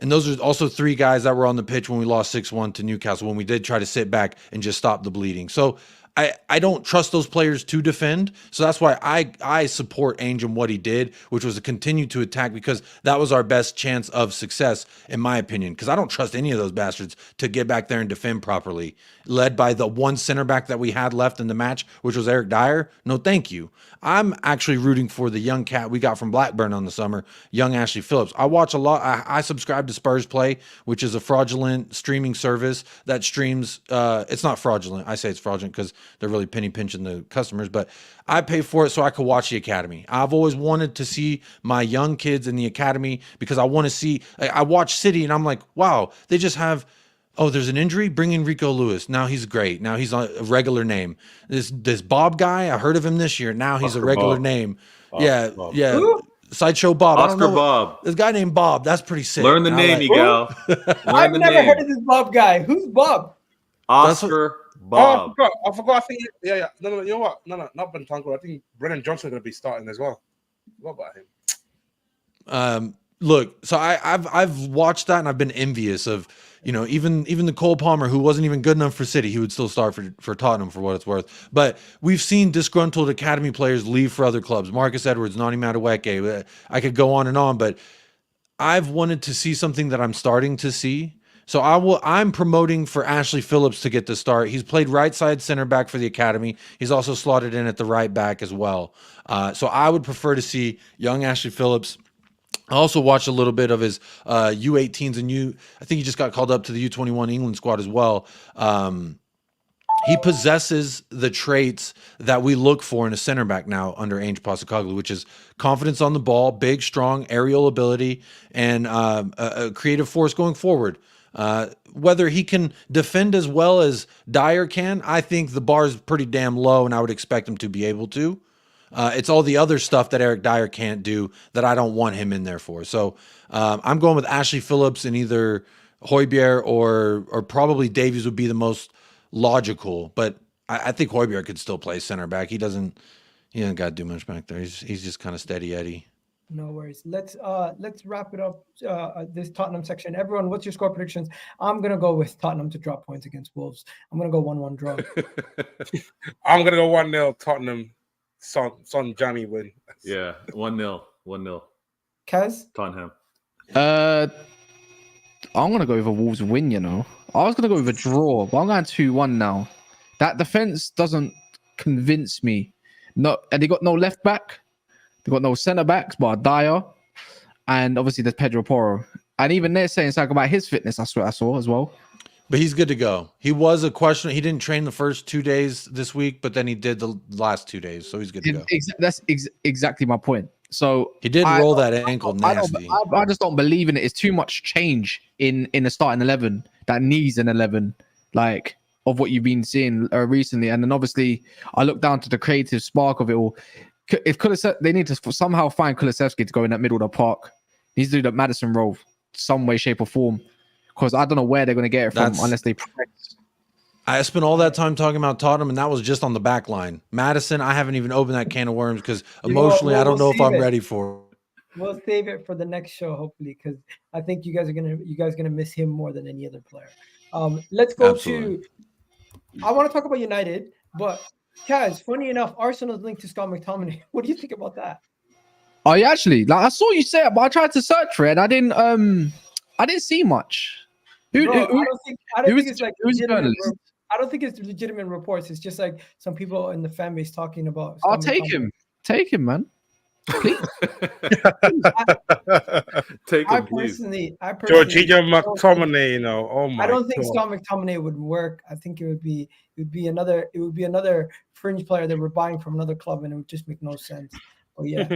and those are also 3 guys that were on the pitch when we lost 6-1 to Newcastle, when we did try to sit back and just stop the bleeding. So I don't trust those players to defend. So that's why I support Ainge and what he did, which was to continue to attack, because that was our best chance of success, in my opinion, because I don't trust any of those bastards to get back there and defend properly, led by the one center back that we had left in the match, which was Eric Dyer. No, thank you. I'm actually rooting for the young cat we got from Blackburn on the summer, young Ashley Phillips. I watch a lot. I subscribe to Spurs Play, which is a fraudulent streaming service that streams. It's not fraudulent. I say it's fraudulent because they're really penny pinching the customers, but I pay for it so I could watch the academy. I've always wanted to see my young kids in the academy because I want to see. I watch City and I'm like, wow, they just have. Oh, there's an injury? Bring in Rico Lewis. Now he's great. Now he's a regular name. This Bob guy, I heard of him this year. Now he's Oscar a regular Bob. name. Bob, yeah, Bob. yeah. Who? Sideshow Bob. I don't Oscar know Bob. This guy named Bob. That's pretty sick. Learn the I name, like- Miguel. I've Learn the never name. heard of this Bob guy. Who's Bob? Oscar Oh, Bob. I forgot. I think yeah. No. You know what? No, not Bentancur. I think Brennan Johnson going to be starting as well. What about him? Look, so I've watched that and I've been envious of, even the Cole Palmer, who wasn't even good enough for City, he would still start for Tottenham for what it's worth. But we've seen disgruntled academy players leave for other clubs. Marcus Edwards, Nani Madueke. I could go on and on, but I've wanted to see something that I'm starting to see. So I'm promoting for Ashley Phillips to get the start. He's played right side center back for the academy. He's also slotted in at the right back as well. So I would prefer to see young Ashley Phillips. I also watched a little bit of his U18s and I think he just got called up to the U21 England squad as well. He possesses the traits that we look for in a center back now under Ainge Postecoglou, which is confidence on the ball, big, strong, aerial ability, and a creative force going forward. Whether he can defend as well as Dyer can, I think the bar is pretty damn low, and I would expect him to be able to. It's all the other stuff that Eric Dyer can't do that I don't want him in there for. So I'm going with Ashley Phillips, and either Højbjerg or probably Davies would be the most logical. But I think Højbjerg could still play center back. He doesn't got to do much back there. He's just kind of steady Eddie. No worries. Let's wrap it up. This Tottenham section. Everyone, what's your score predictions? I'm gonna go with Tottenham to drop points against Wolves. I'm gonna go 1-1 draw. I'm going to go 1-0 Tottenham. Son Jamie win. Yeah, 1-0. 1-0. Kaz? Tottenham. I'm gonna go with a Wolves win. I was gonna go with a draw, but I'm going 2-1 now. That defense doesn't convince me. No, and they got no left back. They got no centre backs, but Dyer, and obviously there's Pedro Porro. And even they're saying something about his fitness. I saw as well. But he's good to go. He was a question. He didn't train the first 2 days this week, but then he did the last 2 days, so he's good to go. That's exactly my point. So he did roll that ankle nasty. I just don't believe in it. It's too much change in the starting 11 that needs an 11, like of what you've been seeing recently. And then obviously I look down to the creative spark of it all. If they need to somehow find Kulusevski to go in that middle of the park. He needs to do that Maddison role some way, shape, or form. Because I don't know where they're going to get it from unless they press. I spent all that time talking about Tottenham, and that was just on the back line. Maddison, I haven't even opened that can of worms because emotionally, I don't know if I'm ready for it. We'll save it for the next show, hopefully, because I think you guys are gonna miss him more than any other player. Let's go to. I want to talk about United, but Kaz, funny enough, Arsenal's linked to Scott McTominay. What do you think about that? Oh, yeah, actually, I saw you say it, but I tried to search for it. And I didn't see much. I don't think it's legitimate reports. It's just like some people in the fan base talking about. I'll take him. Take him, man. Please. Take him, please. Jorginho McTominay, oh my! I don't think Scott McTominay would work. I think it would be another fringe player that we're buying from another club, and it would just make no sense. Oh yeah.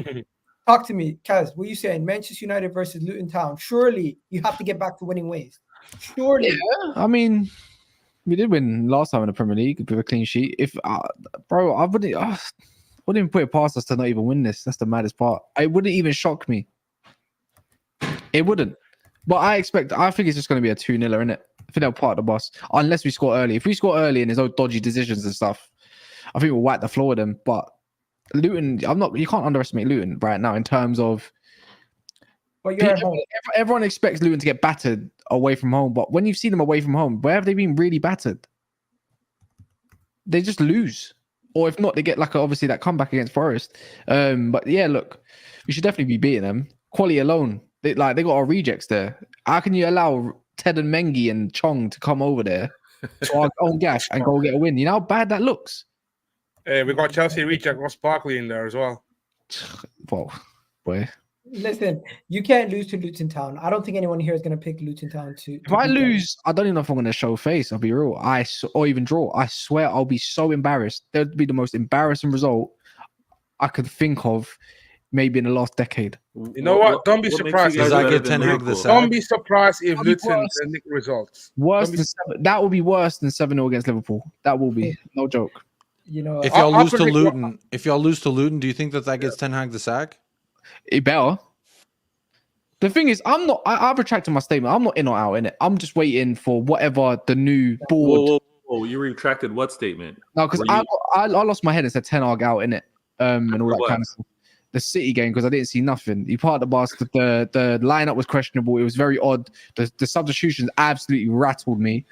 Talk to me, Kaz. What are you saying? Manchester United versus Luton Town. Surely you have to get back to winning ways. Surely. Yeah, I mean, we did win last time in the Premier League with a clean sheet. If bro, I wouldn't even put it past us to not even win this. That's the maddest part. It wouldn't even shock me. It wouldn't. But I think it's just going to be a 2-0, innit? I think they'll part the bus. Unless we score early. If we score early and there's no dodgy decisions and stuff, I think we'll whack the floor with them. But Luton, you can't underestimate Luton right now in terms of. But you're at home. Everyone expects Luton to get battered away from home. But when you've seen them away from home, where have they been really battered? They just lose. Or if not, they get obviously that comeback against Forest. But yeah, look, we should definitely be beating them. Quality alone. They got our rejects there. How can you allow Ted and Mengi and Chong to come over there to our own gas and go get a win? You know how bad that looks? We got Chelsea reject Ross Barkley in there as well. Well, boy. Listen, you can't lose to Luton Town. I don't think anyone here is going to pick Luton Town to. If I lose, I don't even know if I'm going to show face. I'll be real. Or even draw. I swear I'll be so embarrassed. That would be the most embarrassing result I could think of maybe in the last decade. You know what? Don't be surprised. Does that get Ten Hag the sack? Don't be surprised if Luton nick results. That will be worse than 7-0 against Liverpool. That will be. No joke. You know, if y'all lose to Luton, do you think that gets Ten Hag the sack? It better. The thing is, I've retracted my statement. I'm not in or out in it. I'm just waiting for whatever the new board. Whoa. You retracted what statement? No, because I lost my head and said Ten Hag out in it, and all that kind of stuff. The City game, because I didn't see nothing. He part of the bus. The lineup was questionable. It was very odd. The substitutions absolutely rattled me,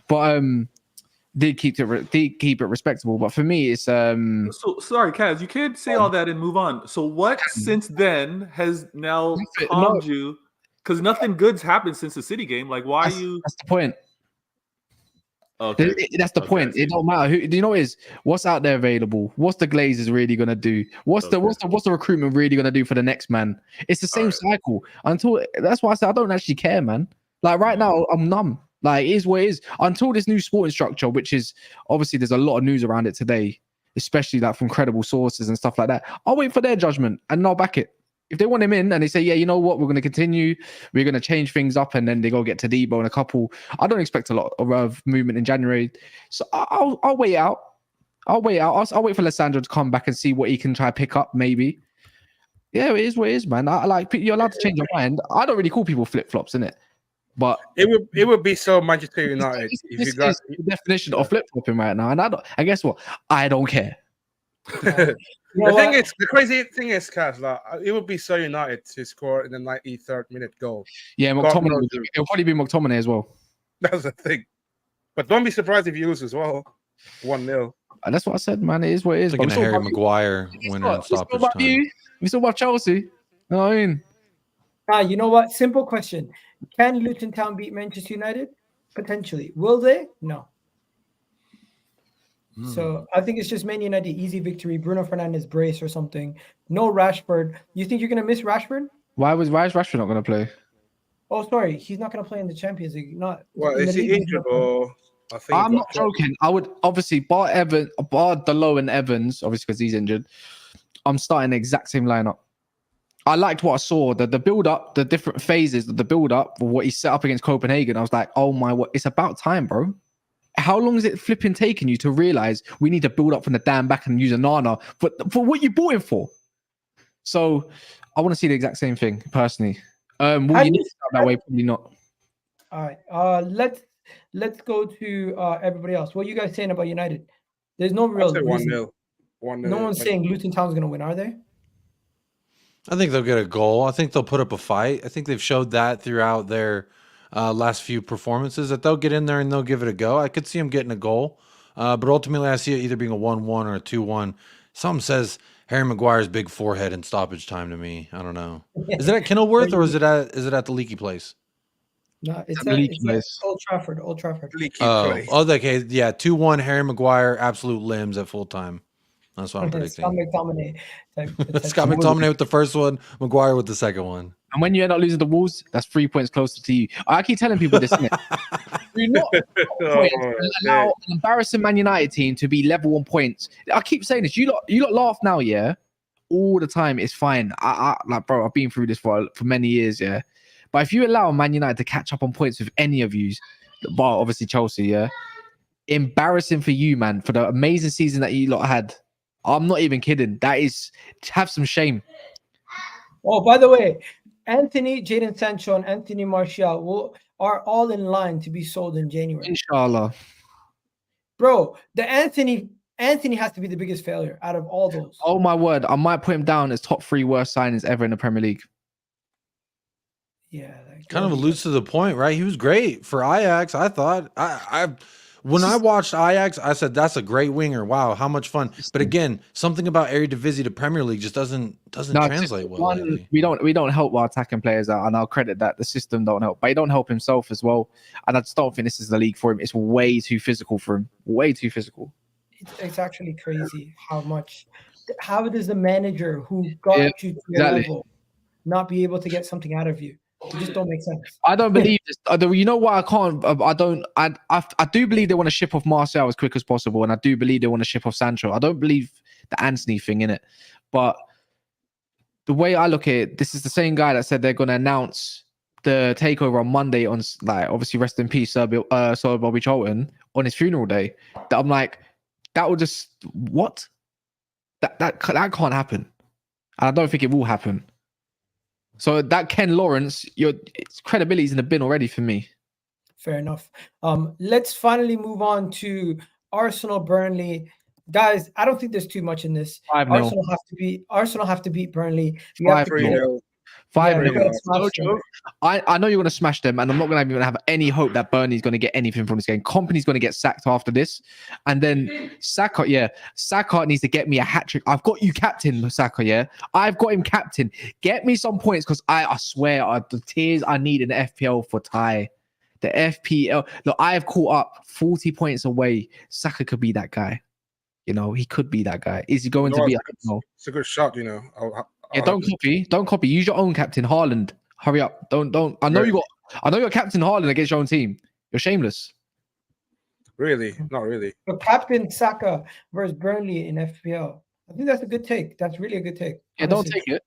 but did keep it respectable. But for me, it's So sorry, Kaz, you can't say all that and move on. So what since then has now calmed you? Because nothing good's happened since the City game. Like, why are you? That's the point. Okay. That's the point. It don't matter who. Do you know what is? What's out there available? What's the Glazers really gonna do? What's the recruitment really gonna do for the next man? It's the same cycle. That's why I said I don't actually care, man. Like right now, I'm numb. Like it is what it is. Until this new sporting structure, which is obviously there's a lot of news around it today, especially like from credible sources and stuff like that. I'll wait for their judgment and I'll back it. If they want him in and they say, yeah, you know what, we're going to continue, we're going to change things up, and then they go get to Debo and a couple. I don't expect a lot of movement in January, so I'll wait out. I'll wait for Lissandro to come back and see what he can try to pick up. Maybe, yeah, it is what it is, man. You're allowed to change your mind. I don't really call people flip flops, innit? But it would be so Manchester United if you got the definition of flip flopping right now, and guess what? I don't care. The crazy thing is, Kaz, like, it would be so United to score in the 93rd minute goal. Yeah, McTominay. It'll probably be McTominay as well. That's the thing. But don't be surprised if you lose as well. 1-0. That's what I said, man. It is what it is. Like a Harry Maguire winner in stoppage time. We still about Chelsea. You know what I mean? You know what? Simple question. Can Luton Town beat Manchester United? Potentially. Will they? No. So I think it's just Man United, easy victory. Bruno Fernandes brace or something. No Rashford. You think you're going to miss Rashford? Why is Rashford not going to play? Oh, sorry. He's not going to play in the Champions League. Is he injured or? I'm not joking. I would obviously bar Delo and Evans, obviously because he's injured. I'm starting the exact same lineup. I liked what I saw, the build up, the different phases of the build up, what he set up against Copenhagen. I was like, oh my, what? It's about time, bro. How long is it flipping taking you to realize we need to build up from the damn back and use a Nana for what you bought him for? So I want to see the exact same thing personally. Will you need to start that way? Probably not. All right. Let's go to everybody else. What are you guys saying about United? There's no real 1-0. No one's saying Luton Town's going to win, are they? I think they'll get a goal. I think they'll put up a fight. I think they've showed that throughout their last few performances that they'll get in there and they'll give it a go. I could see them getting a goal, but ultimately I see it either being a 1-1 or a 2-1. Something says Harry Maguire's big forehead in stoppage time to me. I don't know. Is it at Kenilworth or is it at the Leaky Place? No, it's at Old Trafford. Leaky place. Okay, yeah, 2-1. Harry Maguire, absolute limbs at full time. That's what I'm predicting. Scott McTominay. Scott McTominay with the first one, Maguire with the second one. And when you end up losing the Wolves, that's 3 points closer to you. I keep telling people this, innit? Do not allow an embarrassing Man United team to be level on points. I keep saying this. You lot laugh now, yeah? all the time is fine. Like, bro, I've been through this for many years, yeah. But if you allow Man United to catch up on points with any of you, bar obviously Chelsea, yeah, embarrassing for you, man, for the amazing season that you lot had. I'm not even kidding. That is, have some shame. Oh, by the way, Antony, Jadon Sancho, and Anthony Martial are all in line to be sold in January. Inshallah. Bro, the Antony has to be the biggest failure out of all those. Oh my word, I might put him down as top 3 worst signings ever in the Premier League. Yeah, Kind of alludes to the point, right? He was great for Ajax. I thought when I watched Ajax, I said that's a great winger. Wow, how much fun! But again, something about Eredivisie to Premier League just doesn't translate well. Lately. We don't help our attacking players out, and I'll credit that the system don't help, but he don't help himself as well. And I just don't think this is the league for him. It's way too physical for him. Way too physical. It's actually crazy how does the manager who got you to your level not be able to get something out of you? It just don't make sense. I don't believe this. You know why I can't? I do believe they want to ship off Martial as quick as possible, and I do believe they want to ship off Sancho. I don't believe the Antony thing in it, but the way I look at it, this is the same guy that said they're going to announce the takeover on Monday on, like, obviously rest in peace, Sir Bobby Charlton, on his funeral day. That I'm like, that would just what? That can't happen, and I don't think it will happen. So that Ken Lawrence, its credibility's in the bin already for me. Fair enough. Let's finally move on to Arsenal Burnley. Guys, I don't think there's too much in this. 5-0. Arsenal have to beat Burnley. 5-0. 5-0. Yeah, I know you're going to smash them, and I'm not going to have any hope that Burnley's going to get anything from this game. Kompany's going to get sacked after this, and then Saka needs to get me a hat trick. I've got you captain, Saka. Yeah, I've got him captain. Get me some points, because I swear the tears I need in the FPL for Ty. The FPL. Look, I have caught up 40 points away. Saka could be that guy. You know, he could be that guy. Is he going to be? It's a good shot, you know. Don't copy. Use your own captain, Haaland. Hurry up. Don't. I know you're captain Haaland against your own team. You're shameless. Really? Not really. But captain Saka versus Burnley in FPL. I think that's a good take. That's really a good take. Yeah, honestly. Don't take it.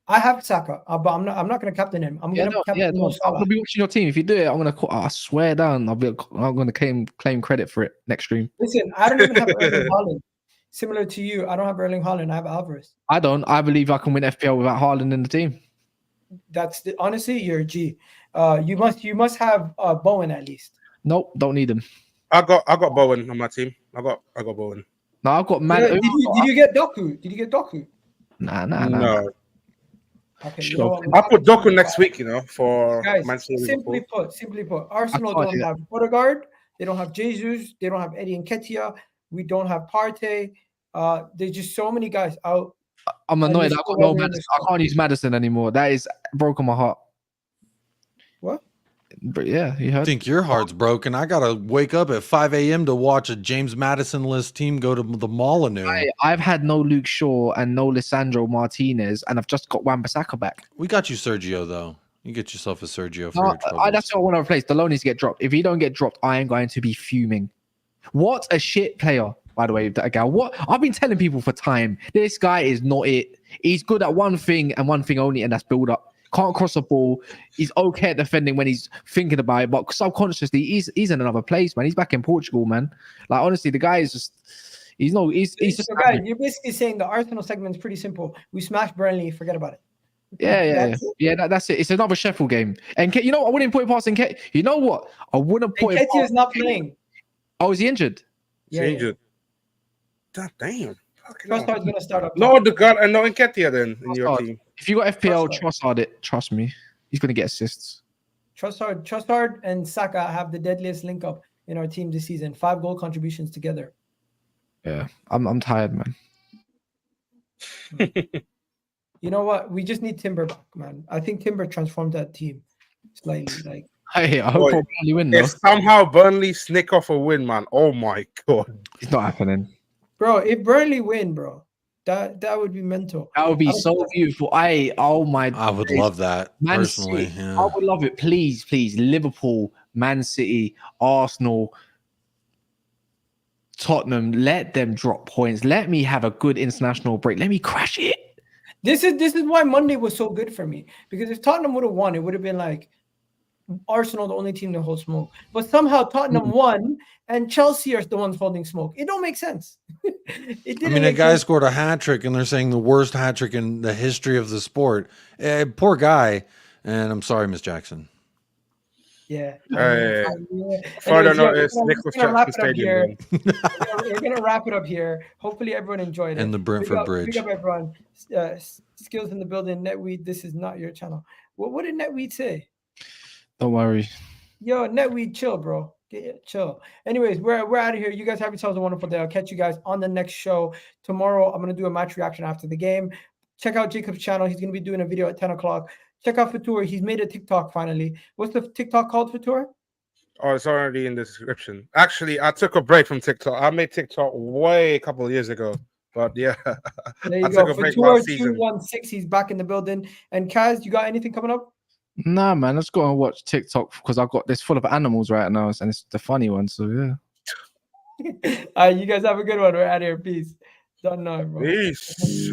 I have Saka, but I'm not going to captain him. I'm going to captain Mo Salah. I'm going to be watching your team. If you do it, I'm going to. I swear down. I'm going to claim credit for it next stream. Listen, I don't even have Erling Haaland. Similar to you, I don't have Erling Haaland. I have Alvarez. I don't. I believe I can win FPL without Haaland in the team. Honestly, you're a G. You must have Bowen at least. Nope, don't need him. I got Bowen on my team. I got Bowen. No, I've got man. Did you get Doku? Did you get Doku? Nah. No. Okay, Sure. I'll put Doku next week, you know, for guys. Man City. Simply put, Arsenal don't have Odegaard. They don't have Jesus. They don't have Eddie Nketiah. We don't have Partey. There's just so many guys out. I'm annoyed. I got no Maddison. I can't use Maddison anymore. That is broken my heart. What? But yeah, you heard. I think your heart's broken. I gotta wake up at 5 a.m. to watch a James Madison-less team go to the Molineux. I've had no Luke Shaw and no Lisandro Martinez, and I've just got Wan-Bissaka back. We got you Sergio, though. You get yourself a Sergio for your troubles. That's what I want to replace. Deloney needs to get dropped. If he don't get dropped, I am going to be fuming. What a shit player, by the way, that guy. What I've been telling people for time. This guy is not it. He's good at one thing and one thing only, and that's build up. Can't cross a ball. He's okay at defending when he's thinking about it, but subconsciously, he's in another place, man. He's back in Portugal, man. Like, honestly, the guy is just he's just. So guys, you're basically saying the Arsenal segment is pretty simple. We smash Burnley, forget about it. Yeah. That's it. It's another Sheffield game, and you know what? I wouldn't put it past Nketiah. You know what? I wouldn't put it. Nketiah is not playing. Oh, is he injured? Yeah, injured. God damn. Trossard's gonna start up. No, Odegaard and no Nketiah then in your team. If you got FPL, Trossard it. Trust me, he's gonna get assists. Trossard and Saka have the deadliest link up in our team this season. 5 goal contributions together. Yeah, I'm tired, man. You know what? We just need Timber back, man. I think Timber transformed that team slightly. Like, hey, I hope Burnley win. If somehow Burnley sneak off a win, man. Oh my god, it's not happening, bro. If Burnley win, bro, that would be mental. That would be so beautiful. I would love that Man personally. City, yeah. I would love it. Please, Liverpool, Man City, Arsenal, Tottenham. Let them drop points. Let me have a good international break. Let me crash it. This is why Monday was so good for me, because if Tottenham would have won, it would have been like Arsenal the only team to hold smoke. But somehow Tottenham won and Chelsea are the ones holding smoke. It don't make sense. It didn't. I mean, a make guy sense. scored a hat trick, and they're saying the worst hat trick in the history of the sport. Poor guy. And I'm sorry, Miss Jackson. Yeah. Further Anyways, notice, we're Nicholas gonna wrap Jackson it up here. Stadium. We're gonna wrap it up here. Hopefully, everyone enjoyed it. And the Brentford Bridge. Big up everyone. Skills in the building. Netweed, this is not your channel. What did Netweed say? Don't worry. Yo, Netweed, chill, bro. Chill. Anyways, we're out of here. You guys have yourselves a wonderful day. I'll catch you guys on the next show tomorrow. I'm gonna do a match reaction after the game. Check out Jacob's channel. He's gonna be doing a video at 10 o'clock. Check out Fatur. He's made a TikTok finally. What's the TikTok called, Fatur? Oh, it's already in the description. Actually, I took a break from TikTok. I made TikTok a couple of years ago. But yeah, There you I go. took a break Fatur last season. 216. He's back in the building. And Kaz, you got anything coming up? Nah, man, let's go and watch TikTok because I've got this full of animals right now, and it's the funny one. So yeah. All right, you guys have a good one. We're out of here. Peace. Don't know, bro. Peace.